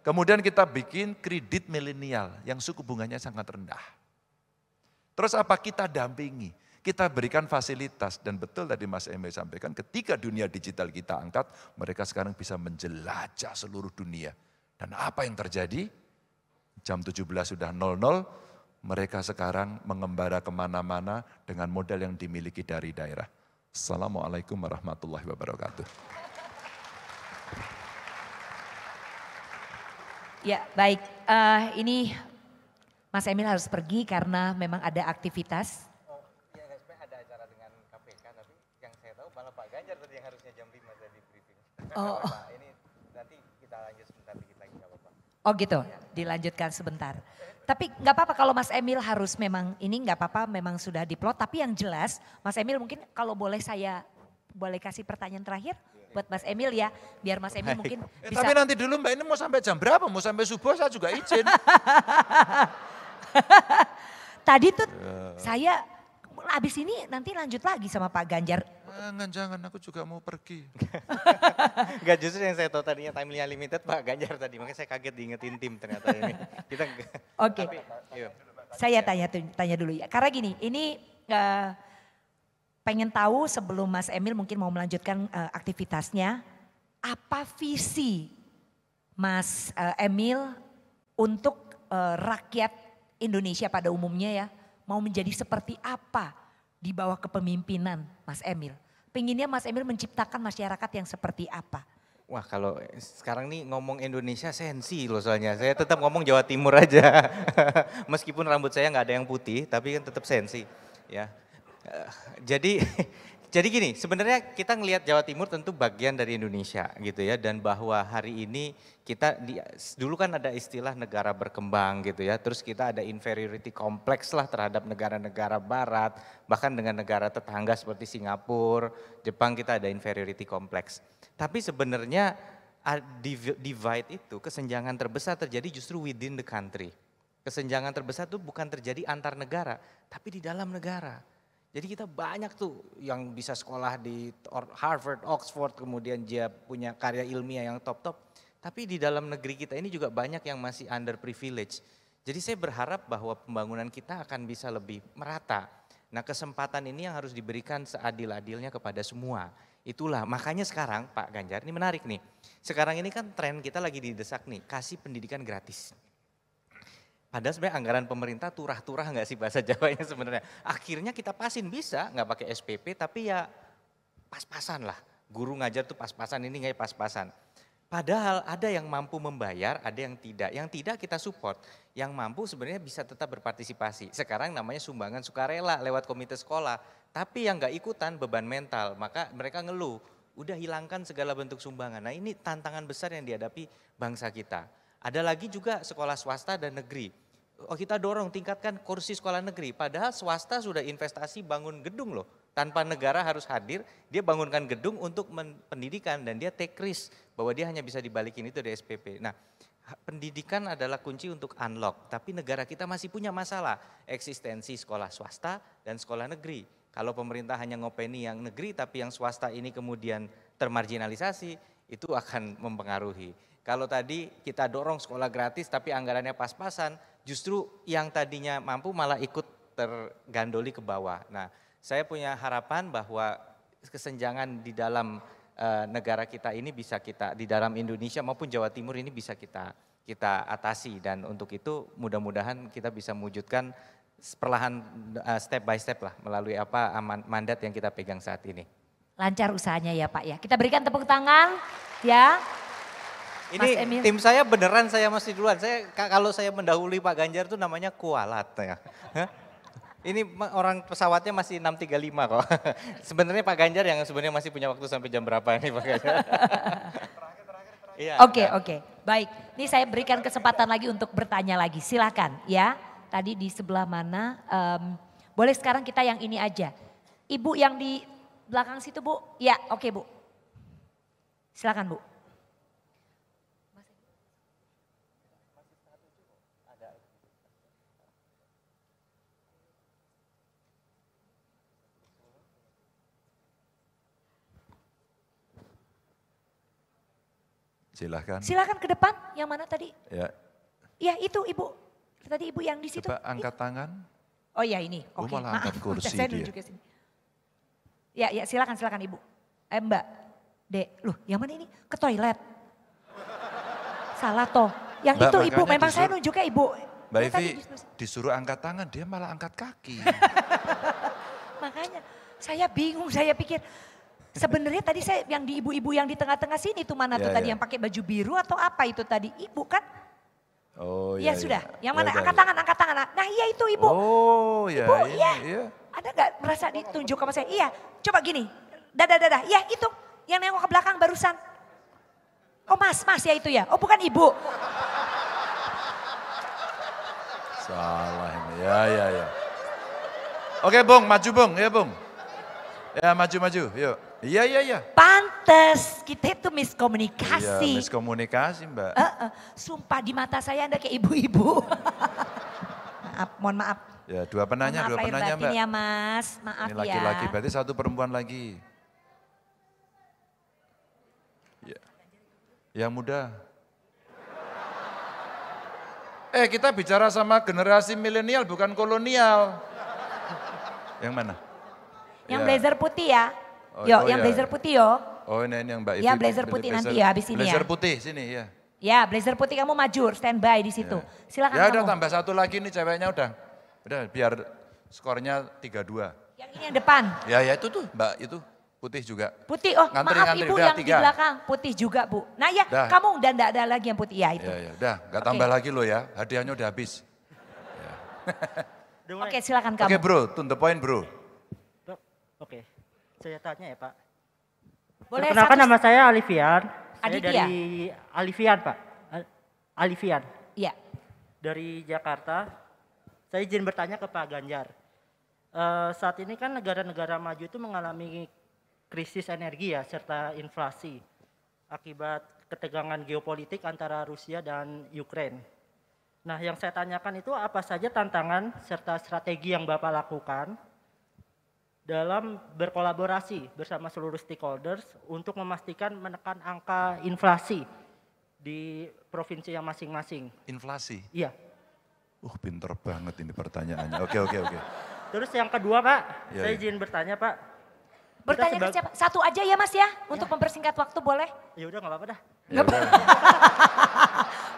Kemudian kita bikin kredit milenial yang suku bunganya sangat rendah. Terus apa? Kita dampingi, kita berikan fasilitas dan betul tadi Mas Emil sampaikan ketika dunia digital kita angkat, mereka sekarang bisa menjelajah seluruh dunia. Dan apa yang terjadi? Jam 17 sudah 00. Mereka sekarang mengembara kemana-mana dengan modal yang dimiliki dari daerah. Assalamualaikum warahmatullahi wabarakatuh. Ya baik, ini Mas Emil harus pergi karena memang ada aktivitas. Oh iya sebenarnya ada acara dengan KPK tapi yang saya tahu malah Pak Ganjar tadi yang harusnya jam 5 tadi briefing. Oh. Ini nanti kita lanjut sebentar dikit lagi nggak apa-apa. Oh gitu, dilanjutkan sebentar. Tapi nggak apa-apa kalau Mas Emil harus memang, ini nggak apa-apa memang sudah diplot. Tapi yang jelas Mas Emil mungkin kalau boleh saya boleh kasih pertanyaan terakhir buat Mas Emil ya. Biar Mas Emil mungkin bisa. Tapi nanti dulu Mbak ini mau sampai jam berapa? Mau sampai subuh saya juga izin. Tadi tuh saya abis ini nanti lanjut lagi sama Pak Ganjar. Jangan, aku juga mau pergi. Enggak, justru yang saya tahu tadinya time-nya limited Pak Ganjar tadi, makanya saya kaget diingetin tim ternyata ini. Kita Oke, iya. saya tanya dulu ya. Karena gini, ini pengen tahu sebelum Mas Emil mungkin mau melanjutkan aktivitasnya, apa visi Mas Emil untuk rakyat Indonesia pada umumnya ya, mau menjadi seperti apa di bawah kepemimpinan Mas Emil? Pengennya Mas Emil menciptakan masyarakat yang seperti apa? Wah, kalau sekarang nih ngomong Indonesia sensi loh soalnya. Saya tetap ngomong Jawa Timur aja. Meskipun rambut saya nggak ada yang putih, tapi kan tetap sensi. Ya, jadi gini, sebenarnya kita ngelihat Jawa Timur tentu bagian dari Indonesia gitu ya. Dan bahwa hari ini kita, dulu kan ada istilah negara berkembang gitu ya. Terus kita ada inferiority complex lah terhadap negara-negara barat. Bahkan dengan negara tetangga seperti Singapura, Jepang kita ada inferiority complex. Tapi sebenarnya divide itu, kesenjangan terbesar terjadi justru within the country. Kesenjangan terbesar itu bukan terjadi antar negara, tapi di dalam negara. Jadi kita banyak tuh yang bisa sekolah di Harvard, Oxford, kemudian dia punya karya ilmiah yang top-top. Tapi di dalam negeri kita ini juga banyak yang masih underprivileged. Jadi saya berharap bahwa pembangunan kita akan bisa lebih merata. Nah, kesempatan ini yang harus diberikan seadil-adilnya kepada semua. Itulah makanya sekarang Pak Ganjar, ini menarik nih. Sekarang ini kan tren kita lagi didesak nih, kasih pendidikan gratis. Padahal sebenarnya anggaran pemerintah turah-turah nggak sih bahasa Jawanya sebenarnya. Akhirnya kita pasin bisa nggak pakai SPP tapi ya pas-pasan lah. Guru ngajar tuh pas-pasan, ini nggak pas-pasan. Padahal ada yang mampu membayar, ada yang tidak. Yang tidak kita support, yang mampu sebenarnya bisa tetap berpartisipasi. Sekarang namanya sumbangan sukarela lewat komite sekolah. Tapi yang nggak ikutan beban mental, maka mereka ngeluh. Udah hilangkan segala bentuk sumbangan. Nah ini tantangan besar yang dihadapi bangsa kita. Ada lagi juga sekolah swasta dan negeri. Oh, kita dorong tingkatkan kursi sekolah negeri. Padahal swasta sudah investasi bangun gedung loh. Tanpa negara harus hadir, dia bangunkan gedung untuk pendidikan dan dia take risk bahwa dia hanya bisa dibalikin itu dari SPP. Nah, pendidikan adalah kunci untuk unlock. Tapi negara kita masih punya masalah eksistensi sekolah swasta dan sekolah negeri. Kalau pemerintah hanya ngopeni yang negeri tapi yang swasta ini kemudian termarginalisasi, itu akan mempengaruhi. Kalau tadi kita dorong sekolah gratis tapi anggarannya pas-pasan, justru yang tadinya mampu malah ikut tergandoli ke bawah. Nah, saya punya harapan bahwa kesenjangan di dalam negara kita ini bisa kita, di dalam Indonesia maupun Jawa Timur ini bisa kita atasi. Dan untuk itu mudah-mudahan kita bisa mewujudkan perlahan step by step lah melalui apa mandat yang kita pegang saat ini. Lancar usahanya ya Pak ya. Kita berikan tepuk tangan ya. Ini tim saya beneran saya masih duluan. Kalau saya mendahului Pak Ganjar itu namanya kualat ya. Ini orang pesawatnya masih 635 kok. Sebenarnya Pak Ganjar yang sebenarnya masih punya waktu sampai jam berapa ini Pak Ganjar. Oke. Baik, ini saya berikan kesempatan lagi untuk bertanya lagi. Silakan ya. Tadi di sebelah mana? Boleh sekarang kita yang ini aja. Ibu yang di belakang situ Bu. Ya, oke Bu. Silakan Bu. Silahkan. Silakan ke depan, yang mana tadi? Ya. Ya itu Ibu, tadi Ibu yang di situ. Coba angkat tangan. Oh ya ini, oke. Malah angkat kursi saya dia. nunjuk ke sini. Ya silakan Ibu. Mbak, Dek, loh yang mana ini? Ke toilet. Salah toh. Yang Mbak, itu Ibu, makanya memang saya nunjuknya Ibu. Mbak Ya, Evi disuruh angkat tangan, dia malah angkat kaki. Makanya saya bingung, saya pikir sebenarnya tadi saya yang di ibu-ibu yang di tengah-tengah sini tuh mana tuh tadi yang pakai baju biru atau apa itu tadi? Ibu kan? Oh ya. iya. Sudah, yang mana? Ya, angkat tangan. Nah iya itu Ibu. Oh ya. Ibu, ini, iya. Ada gak merasa ditunjuk sama saya? Iya, coba gini. Dadah. Iya itu, yang nengok ke belakang barusan. Oh mas ya itu ya. Oh bukan Ibu. Salah ini, ya. Oke Bung, maju Bung, ya Bung. Ya maju, yuk. Iya. Pantes, kita itu miskomunikasi. Iya, miskomunikasi Mbak. Sumpah di mata saya Anda kayak ibu-ibu. Mohon maaf. Ya, dua penanya Maaf lahir Mbak. batin ya Mas, maaf Ini ya. laki-laki, berarti satu perempuan lagi. Ya. Yang muda. Kita bicara sama generasi milenial bukan kolonial. Yang mana? Yang Ya. blazer putih ya. Oh, Yo, oh yang ya. blazer putih yo. Oh ini yang Mbak Ivi. Ya, blazer putih nanti ya, habis ini ya. Blazer putih sini ya. Ya, blazer putih kamu maju, standby di situ. Silakan Ya kamu. udah tambah satu lagi nih ceweknya udah. Udah biar skornya 3-2. Yang ini yang depan. Ya itu tuh Mbak itu putih juga. Putih, oh Ngantri, maaf ngantri, Ibu udah, yang di 3. belakang. Putih juga Bu. Nah ya, Dah. kamu udah enggak ada lagi yang putih ya itu. Ya udah nggak Oke. tambah lagi loh ya. Hadiahnya udah habis. Oke, silakan kamu. Oke bro, to the point bro. Oke, saya tanya ya Pak. Boleh Perkenalkan satu. nama saya Alifian. Saya Aditya? dari Alifian Pak. Alifian, Iya. dari Jakarta. Saya izin bertanya ke Pak Ganjar. Saat ini kan negara-negara maju itu mengalami krisis energi ya, serta inflasi. Akibat ketegangan geopolitik antara Rusia dan Ukraina. Nah yang saya tanyakan itu apa saja tantangan serta strategi yang Bapak lakukan dalam berkolaborasi bersama seluruh stakeholders untuk memastikan menekan angka inflasi di provinsi yang masing-masing. Inflasi. Iya. Pinter banget ini pertanyaannya. Oke. Terus yang kedua Pak, Ya, saya ya. izin bertanya Pak. Bertanya ke siapa? Satu aja ya Mas ya, untuk mempersingkat waktu boleh? Ya udah nggak apa-apa dah. Ya udah.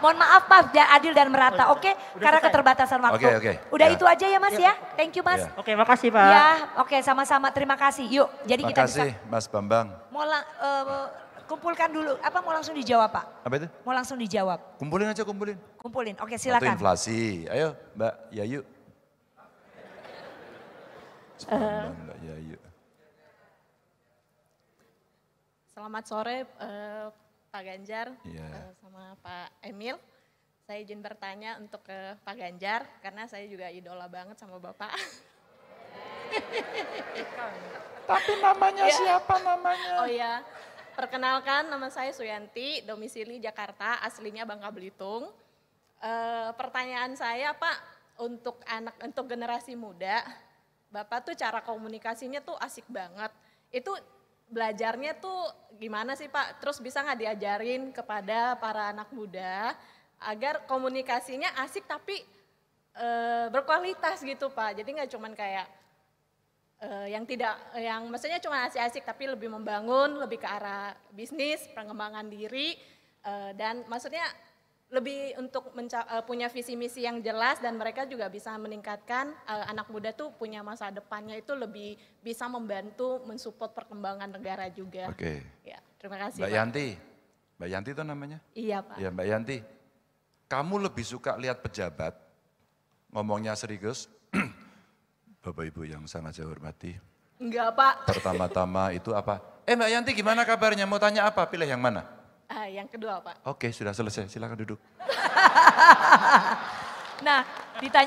Mohon maaf Pak, adil dan merata, Oh, oke? udah Karena selesai. keterbatasan waktu. Oke. Udah Ya. itu aja ya Mas ya, thank you Mas. Ya. Oke, makasih Pak. Ya, oke sama-sama, terima kasih. Yuk, jadi kita bisa Makasih Mas Bambang. kumpulkan dulu, apa mau langsung dijawab Pak? Apa itu? Mau langsung dijawab, Kumpulin aja kumpulin. kumpulin. Oke Satu silakan. inflasi. Ayo Mbak Yayu. Mbak Yayu. Selamat sore Pak Ganjar Iya. sama Pak Emil. Saya izin bertanya untuk ke Pak Ganjar karena saya juga idola banget sama Bapak. Tapi namanya Ya. siapa namanya? Oh ya, perkenalkan nama saya Suyanti, domisili Jakarta, aslinya Bangka Belitung. Pertanyaan saya Pak, untuk generasi muda, Bapak tuh cara komunikasinya tuh asik banget. Itu belajarnya tuh gimana sih Pak? Terus bisa nggak diajarin kepada para anak muda agar komunikasinya asik tapi berkualitas gitu Pak. Jadi nggak cuman kayak yang maksudnya cuma asik-asik tapi lebih membangun, lebih ke arah bisnis, pengembangan diri dan maksudnya lebih untuk punya visi misi yang jelas dan mereka juga bisa meningkatkan anak muda tuh punya masa depannya itu lebih bisa membantu mensupport perkembangan negara juga. Oke. Ya, terima kasih Mbak Pak. Yanti. Mbak Yanti itu namanya? Iya Pak. Ya Mbak Yanti. Kamu lebih suka lihat pejabat ngomongnya serius? Bapak Ibu yang sangat saya hormati. Enggak Pak. Pertama-tama itu apa? Mbak Yanti gimana kabarnya? Mau tanya apa? Pilih yang mana? Yang kedua Pak. Oke sudah selesai, silakan duduk. Nah,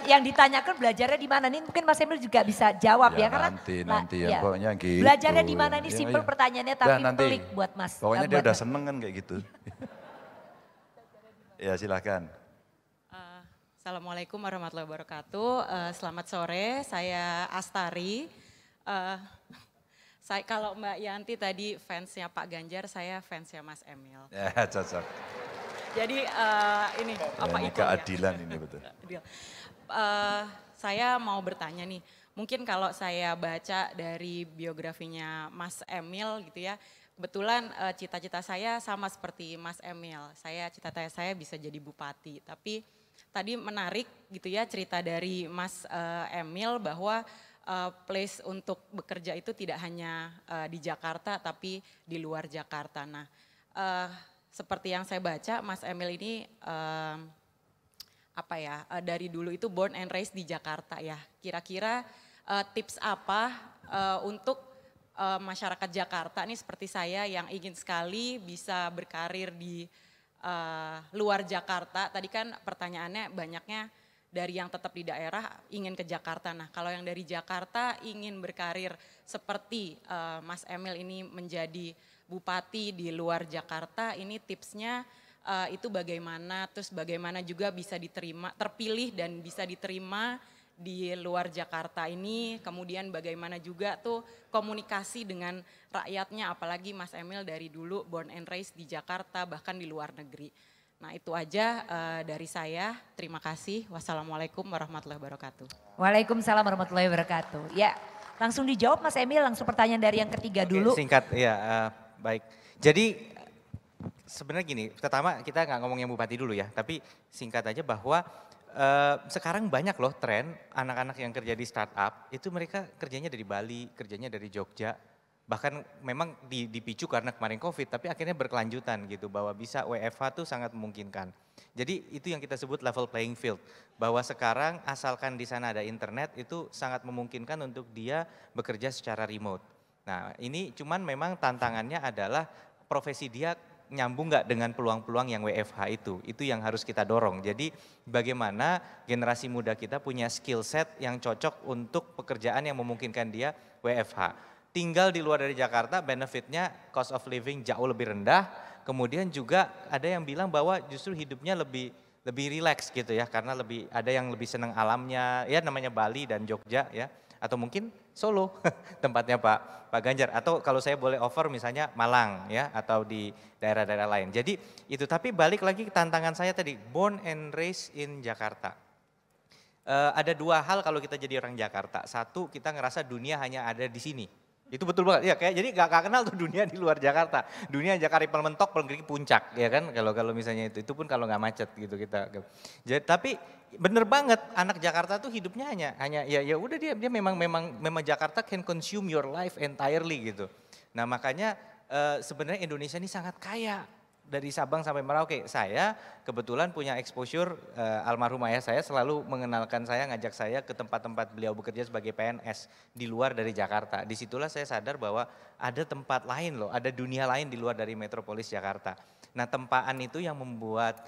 yang ditanyakan belajarnya di mana nih? Mungkin Mas Emil juga bisa jawab ya, karena nanti ya, pokoknya gitu. Belajarnya di mana nih? Ya, Simpel ya. pertanyaannya Dah, tapi nanti. pelik buat Mas. Pokoknya dia buat udah Mas. seneng kan kayak gitu. Ya silakan. Assalamualaikum warahmatullahi wabarakatuh. Selamat sore, saya Astari. Kalau Mbak Yanti tadi fansnya Pak Ganjar, saya fansnya Mas Emil. Ya cocok. Jadi ini apa Ini itu keadilan ini betul. Adil. Saya mau bertanya nih, mungkin kalau saya baca dari biografinya Mas Emil gitu ya, kebetulan cita-cita saya sama seperti Mas Emil. Cita-cita saya bisa jadi bupati, tapi tadi menarik gitu ya cerita dari Mas Emil bahwa place untuk bekerja itu tidak hanya di Jakarta tapi di luar Jakarta. Nah, seperti yang saya baca, Mas Emil ini dari dulu itu born and raised di Jakarta ya. Kira-kira tips apa untuk masyarakat Jakarta nih seperti saya yang ingin sekali bisa berkarir di luar Jakarta. Tadi kan pertanyaannya banyaknya dari yang tetap di daerah ingin ke Jakarta. Nah kalau yang dari Jakarta ingin berkarir seperti Mas Emil ini menjadi bupati di luar Jakarta, ini tipsnya itu bagaimana, terus bagaimana juga bisa terpilih dan bisa diterima di luar Jakarta ini, kemudian bagaimana juga tuh komunikasi dengan rakyatnya, apalagi Mas Emil dari dulu born and raised di Jakarta bahkan di luar negeri. Nah itu aja dari saya, terima kasih. Wassalamualaikum warahmatullahi wabarakatuh. Waalaikumsalam warahmatullahi wabarakatuh. Ya, langsung dijawab Mas Emil, langsung pertanyaan dari yang ketiga dulu. Singkat, ya baik. Jadi sebenarnya gini, pertama kita nggak ngomong yang bupati dulu ya, tapi singkat aja bahwa sekarang banyak loh tren anak-anak yang kerja di startup, itu mereka kerjanya dari Bali, kerjanya dari Jogja, bahkan memang dipicu karena kemarin COVID, tapi akhirnya berkelanjutan gitu, bahwa bisa WFH tuh sangat memungkinkan. Jadi itu yang kita sebut level playing field, bahwa sekarang asalkan di sana ada internet itu sangat memungkinkan untuk dia bekerja secara remote. Nah ini cuman memang tantangannya adalah profesi dia nyambung nggak dengan peluang-peluang yang WFH itu yang harus kita dorong. Jadi bagaimana generasi muda kita punya skill set yang cocok untuk pekerjaan yang memungkinkan dia WFH. Tinggal di luar dari Jakarta, benefitnya cost of living jauh lebih rendah, kemudian juga ada yang bilang bahwa justru hidupnya lebih rileks gitu ya, karena ada yang lebih senang alamnya, ya namanya Bali dan Jogja ya, atau mungkin Solo tempatnya Pak Ganjar, atau kalau saya boleh offer misalnya Malang ya, atau di daerah-daerah lain. Jadi itu, tapi balik lagi ke tantangan saya tadi, born and raised in Jakarta. Ada dua hal kalau kita jadi orang Jakarta. Satu, kita ngerasa dunia hanya ada di sini. Itu betul banget, ya kayak jadi gak kenal tuh dunia di luar Jakarta. Dunia Jakarta paling mentok, paling puncak ya kan, kalau misalnya itu pun kalau nggak macet gitu kita. Jadi, tapi bener banget anak Jakarta tuh hidupnya hanya ya udah dia memang Jakarta can consume your life entirely gitu. Nah makanya sebenarnya Indonesia ini sangat kaya. Dari Sabang sampai Merauke, saya kebetulan punya exposure, almarhum ayah saya selalu mengenalkan saya, ngajak saya ke tempat-tempat beliau bekerja sebagai PNS di luar dari Jakarta. Disitulah saya sadar bahwa ada tempat lain loh, ada dunia lain di luar dari metropolis Jakarta. Nah tempaan itu yang membuat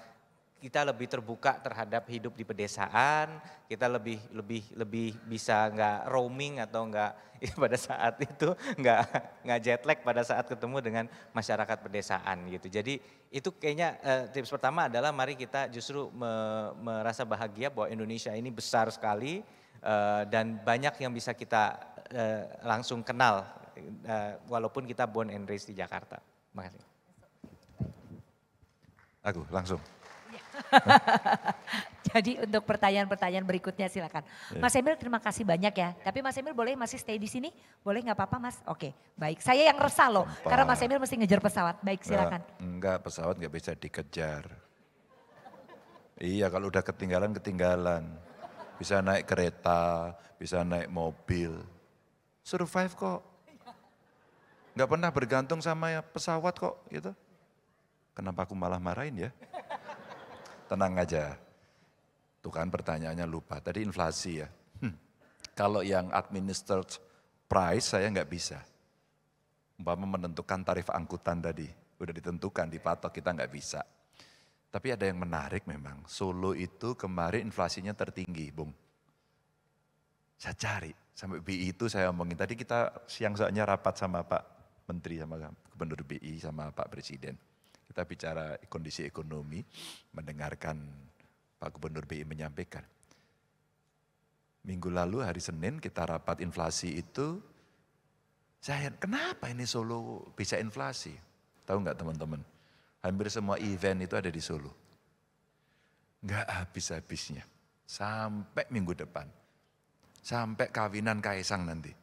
kita lebih terbuka terhadap hidup di pedesaan, kita lebih bisa nggak roaming atau nggak pada saat itu nggak jet lag pada saat ketemu dengan masyarakat pedesaan gitu. Jadi itu kayaknya tips pertama adalah mari kita justru merasa bahagia bahwa Indonesia ini besar sekali dan banyak yang bisa kita langsung kenal walaupun kita born and raised di Jakarta. Terima kasih. Aku langsung. Jadi untuk pertanyaan-pertanyaan berikutnya silakan. Mas Emil terima kasih banyak ya. Tapi Mas Emil boleh masih stay di sini? Boleh nggak apa-apa Mas? Oke baik. Saya yang resah loh. Karena Mas Emil mesti ngejar pesawat. Baik silakan. Enggak, pesawat nggak bisa dikejar. Iya kalau udah ketinggalan. Bisa naik kereta, bisa naik mobil. Survive kok. Nggak pernah bergantung sama pesawat kok gitu. Kenapa aku malah marahin ya? Tenang aja. Tuh kan pertanyaannya lupa. Tadi inflasi ya. Kalau yang administered price saya nggak bisa. Umpama menentukan tarif angkutan tadi. Udah ditentukan, dipatok, kita nggak bisa. Tapi ada yang menarik memang. Solo itu kemarin inflasinya tertinggi, Bung. Saya cari. Sampai BI itu saya omongin. Tadi kita siang-siangnya rapat sama Pak Menteri, sama Gubernur BI, sama Pak Presiden. Kita bicara kondisi ekonomi, mendengarkan Pak Gubernur BI menyampaikan. Minggu lalu hari Senin kita rapat inflasi itu, saya kenapa ini Solo bisa inflasi? Tahu nggak teman-teman? Hampir semua event itu ada di Solo. Nggak habis-habisnya, sampai minggu depan. Sampai kawinan Kaisang nanti.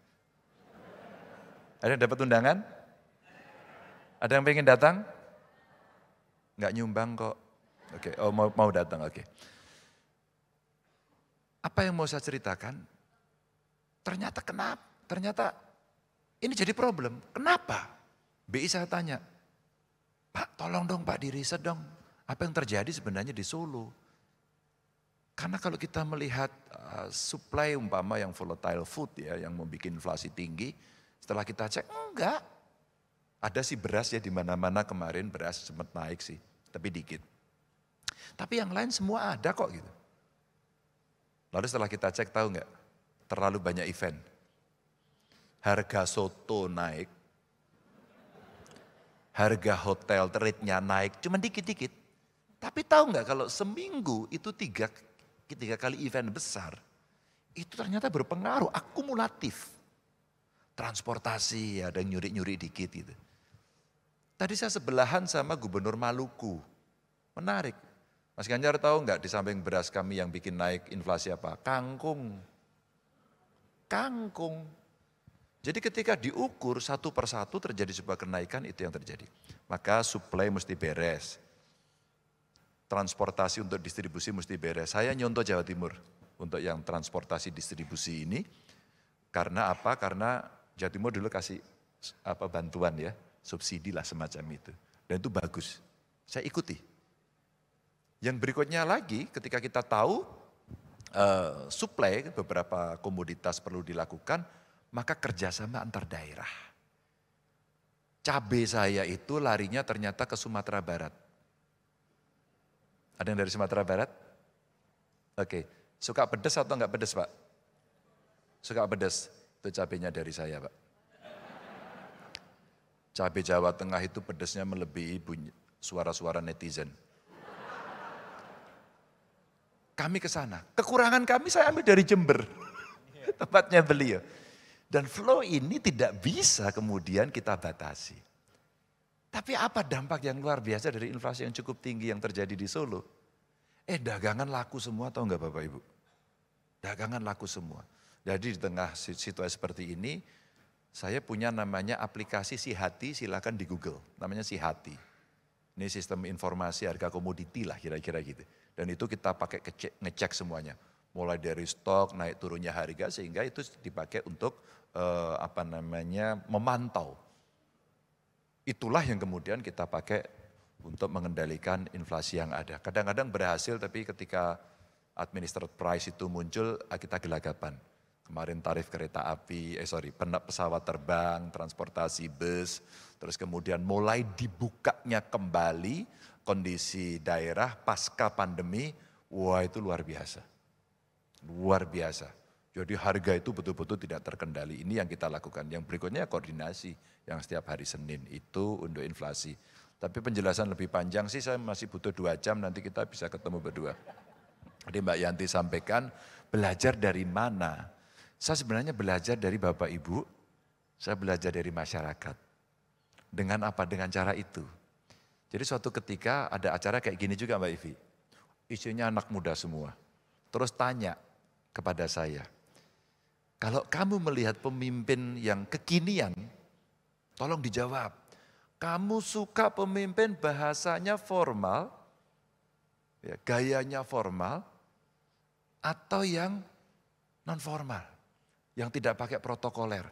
Ada yang dapat undangan? Ada yang pengen datang? Nggak nyumbang kok. Oke, oh mau datang, oke. Apa yang mau saya ceritakan? Ternyata ini jadi problem. Kenapa? BI saya tanya, Pak tolong dong Pak diriset dong. Apa yang terjadi sebenarnya di Solo? Karena kalau kita melihat supply umpama yang volatile food ya, yang membuat inflasi tinggi, setelah kita cek, enggak. Ada sih beras ya di mana-mana kemarin beras sempat naik sih, tapi dikit. Tapi yang lain semua ada kok gitu. Lalu setelah kita cek tahu nggak? Terlalu banyak event. Harga soto naik, harga hotel rate-nya naik, cuma dikit-dikit. Tapi tahu nggak kalau seminggu itu tiga kali event besar, itu ternyata berpengaruh, akumulatif. Transportasi, ada yang nyuri-nyuri dikit gitu. Tadi saya sebelahan sama Gubernur Maluku, menarik. Mas Ganjar tahu nggak di samping beras kami yang bikin naik inflasi apa? Kangkung. Kangkung. Jadi ketika diukur satu persatu terjadi sebuah kenaikan, itu yang terjadi. Maka supply mesti beres. Transportasi untuk distribusi mesti beres. Saya nyontoh Jawa Timur untuk yang transportasi distribusi ini. Karena apa? Karena Jawa Timur dulu kasih bantuan ya, subsidi lah semacam itu. Dan itu bagus. Saya ikuti. Yang berikutnya lagi ketika kita tahu supply beberapa komoditas perlu dilakukan, maka kerjasama antar daerah. Cabai saya itu larinya ternyata ke Sumatera Barat. Ada yang dari Sumatera Barat? Oke, suka pedas atau enggak pedas Pak? Suka pedas, itu cabainya dari saya Pak. Cabai Jawa Tengah itu pedasnya melebihi suara-suara netizen. Kami ke sana, kekurangan kami saya ambil dari Jember, tempatnya beliau. Dan flow ini tidak bisa kemudian kita batasi. Tapi apa dampak yang luar biasa dari inflasi yang cukup tinggi yang terjadi di Solo? Dagangan laku semua, tahu enggak Bapak Ibu? Dagangan laku semua. Jadi di tengah situasi seperti ini, saya punya namanya aplikasi Si Hati, silakan di Google. Namanya Si Hati. Ini sistem informasi harga komoditi lah kira-kira gitu. Dan itu kita pakai ngecek semuanya. Mulai dari stok, naik turunnya harga, sehingga itu dipakai untuk memantau. Itulah yang kemudian kita pakai untuk mengendalikan inflasi yang ada. Kadang-kadang berhasil, tapi ketika administered price itu muncul, kita gelagapan. Kemarin tarif kereta api, pesawat terbang, transportasi bus, terus kemudian mulai dibukanya kembali kondisi daerah pasca pandemi, wah itu luar biasa. Luar biasa. Jadi harga itu betul-betul tidak terkendali. Ini yang kita lakukan. Yang berikutnya koordinasi yang setiap hari Senin itu untuk inflasi. Tapi penjelasan lebih panjang sih saya masih butuh 2 jam, nanti kita bisa ketemu berdua. Jadi Mbak Yanti sampaikan belajar dari mana? Saya sebenarnya belajar dari Bapak Ibu, saya belajar dari masyarakat. Dengan apa? Dengan cara itu. Jadi suatu ketika ada acara kayak gini juga Mbak Ivi. Isinya anak muda semua. Terus tanya kepada saya, kalau kamu melihat pemimpin yang kekinian, tolong dijawab. Kamu suka pemimpin bahasanya formal, ya, gayanya formal, atau yang non formal, yang tidak pakai protokoler,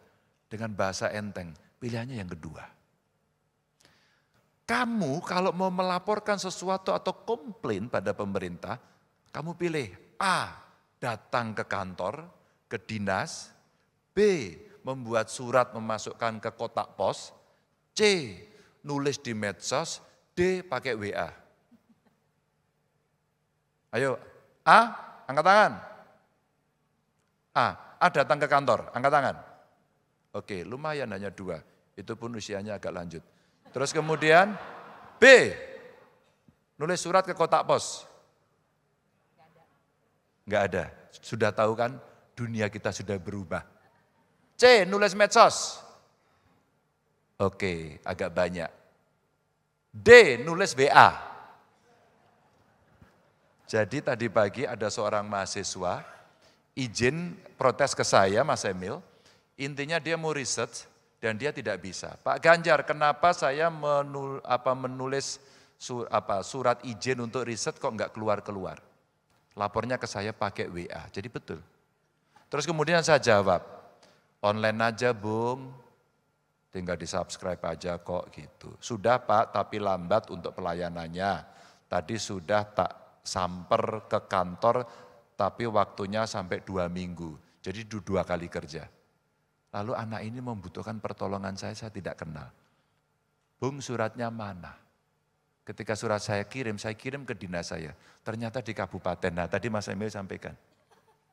dengan bahasa enteng, pilihannya yang kedua. Kamu kalau mau melaporkan sesuatu atau komplain pada pemerintah, kamu pilih A, datang ke kantor, ke dinas, B, membuat surat memasukkan ke kotak pos, C, nulis di medsos, D, pakai WA. Ayo, A, angkat tangan. A datang ke kantor, angkat tangan. Oke, lumayan hanya 2, itu pun usianya agak lanjut. Terus kemudian B, nulis surat ke kotak pos. Enggak ada, sudah tahu kan dunia kita sudah berubah. C, nulis medsos. Oke, agak banyak. D, nulis WA. Jadi tadi pagi ada seorang mahasiswa izin protes ke saya, Mas Emil. Intinya dia mau research dan dia tidak bisa. Pak Ganjar, kenapa saya menulis surat izin untuk riset kok enggak keluar-keluar? Lapornya ke saya pakai WA, jadi betul. Terus kemudian saya jawab, online aja Bung, tinggal di-subscribe aja kok gitu. Sudah Pak, tapi lambat untuk pelayanannya. Tadi sudah tak samper ke kantor, tapi waktunya sampai 2 minggu. Jadi 2 kali kerja. Lalu anak ini membutuhkan pertolongan saya tidak kenal. Bung, suratnya mana? Ketika surat saya kirim ke dinas saya. Ternyata di kabupaten. Nah tadi Mas Emil sampaikan.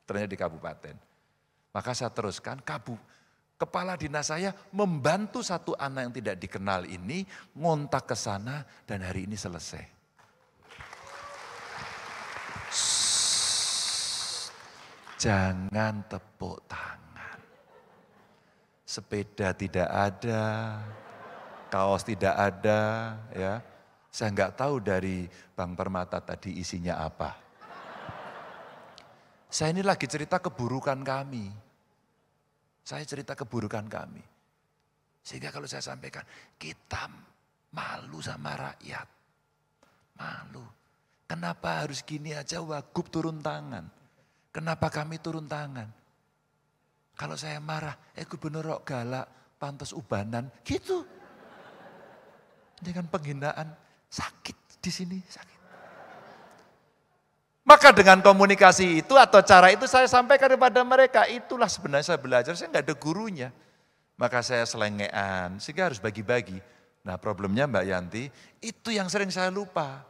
Ternyata di kabupaten. Maka saya teruskan, kepala dinas saya membantu satu anak yang tidak dikenal ini, ngontak ke sana dan hari ini selesai. Jangan tepuk tangan. Sepeda tidak ada, kaos tidak ada, ya. Saya nggak tahu dari Bang Permata tadi isinya apa. Saya ini lagi cerita keburukan kami. Saya cerita keburukan kami. Sehingga kalau saya sampaikan, kita malu sama rakyat. Malu. Kenapa harus gini aja Wagub turun tangan? Kenapa kami turun tangan? Kalau saya marah, gubernur kok galak, pantas ubanan, gitu. Ini kan penghinaan, sakit di sini, sakit. Maka dengan komunikasi itu atau cara itu saya sampaikan kepada mereka, itulah sebenarnya saya belajar, saya nggak ada gurunya. Maka saya selengean, sehingga harus bagi-bagi. Nah problemnya Mbak Yanti, itu yang sering saya lupa.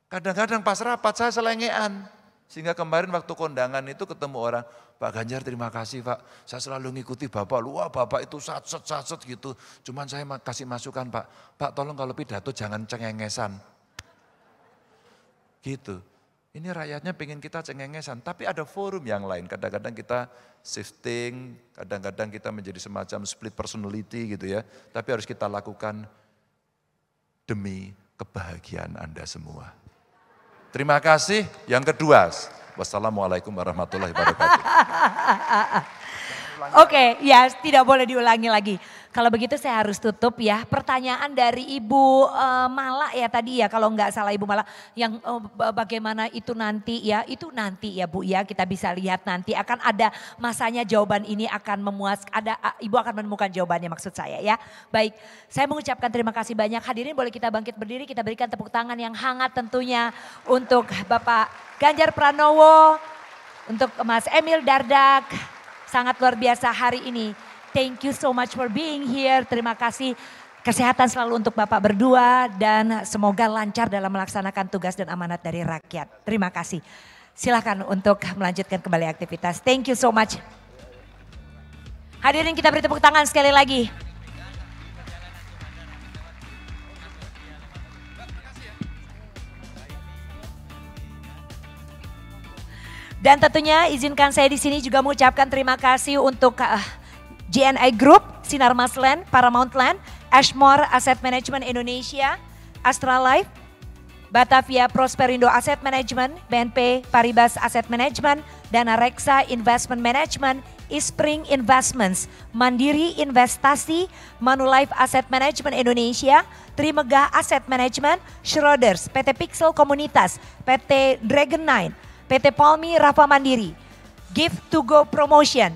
Kadang-kadang pas rapat saya selengean. Sehingga kemarin waktu kondangan itu ketemu orang, Pak Ganjar terima kasih Pak, saya selalu ngikuti Bapak, wah Bapak itu satset gitu. Cuman saya kasih masukan Pak tolong kalau pidato jangan cengengesan. Gitu. Ini rakyatnya pengen kita cengengesan, tapi ada forum yang lain. Kadang-kadang kita shifting, kadang-kadang kita menjadi semacam split personality gitu ya. Tapi harus kita lakukan demi kebahagiaan Anda semua. Terima kasih. Yang kedua, wassalamualaikum warahmatullahi wabarakatuh. Oke, ya tidak boleh diulangi lagi. Kalau begitu saya harus tutup ya. Pertanyaan dari Ibu Mala ya tadi ya, kalau nggak salah Ibu Mala. Yang bagaimana itu nanti ya, itu nanti ya Bu ya, kita bisa lihat nanti. Akan ada masanya jawaban ini akan Ibu akan menemukan jawabannya maksud saya ya. Baik, saya mengucapkan terima kasih banyak. Hadirin boleh kita bangkit berdiri, kita berikan tepuk tangan yang hangat tentunya untuk Bapak Ganjar Pranowo, untuk Mas Emil Dardak. Sangat luar biasa hari ini. Thank you so much for being here. Terima kasih. Kesehatan selalu untuk Bapak berdua dan semoga lancar dalam melaksanakan tugas dan amanat dari rakyat. Terima kasih. Silakan untuk melanjutkan kembali aktivitas. Thank you so much. Hadirin kita beri tepuk tangan sekali lagi. Dan tentunya izinkan saya di sini juga mengucapkan terima kasih untuk JNI Group, Sinarmas Land, Paramount Land, Ashmore Asset Management Indonesia, Astralife, Batavia Prosperindo Asset Management, BNP Paribas Asset Management, Dana Reksa Investment Management, Ispring Investments, Mandiri Investasi, Manulife Asset Management Indonesia, Trimegah Asset Management, Schroders, PT Pixel Komunitas, PT Dragon 9, PT Palmi Rafa Mandiri, Gift to Go Promotion,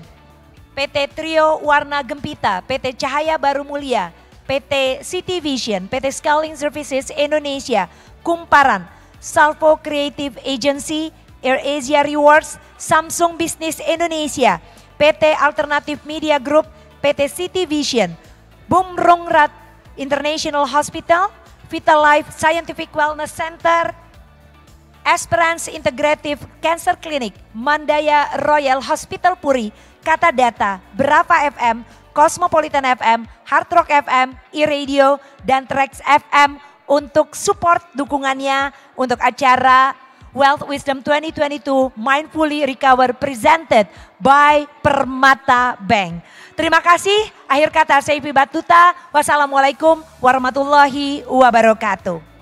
PT Trio Warna Gempita, PT Cahaya Baru Mulia, PT City Vision, PT Scaling Services Indonesia, Kumparan, Salvo Creative Agency, Air Asia Rewards, Samsung Business Indonesia, PT Alternative Media Group, PT City Vision, Bumrungrad International Hospital, Vitalife Scientific Wellness Center, Esperance Integrative Cancer Clinic, Mandaya Royal Hospital Puri, Kata Data, Brava FM, Cosmopolitan FM, Hard Rock FM, iRadio, dan Trax FM untuk support dukungannya untuk acara Wealth Wisdom 2022 Mindfully Recover presented by Permata Bank. Terima kasih. Akhir kata saya Ivi Batuta. Wassalamualaikum warahmatullahi wabarakatuh.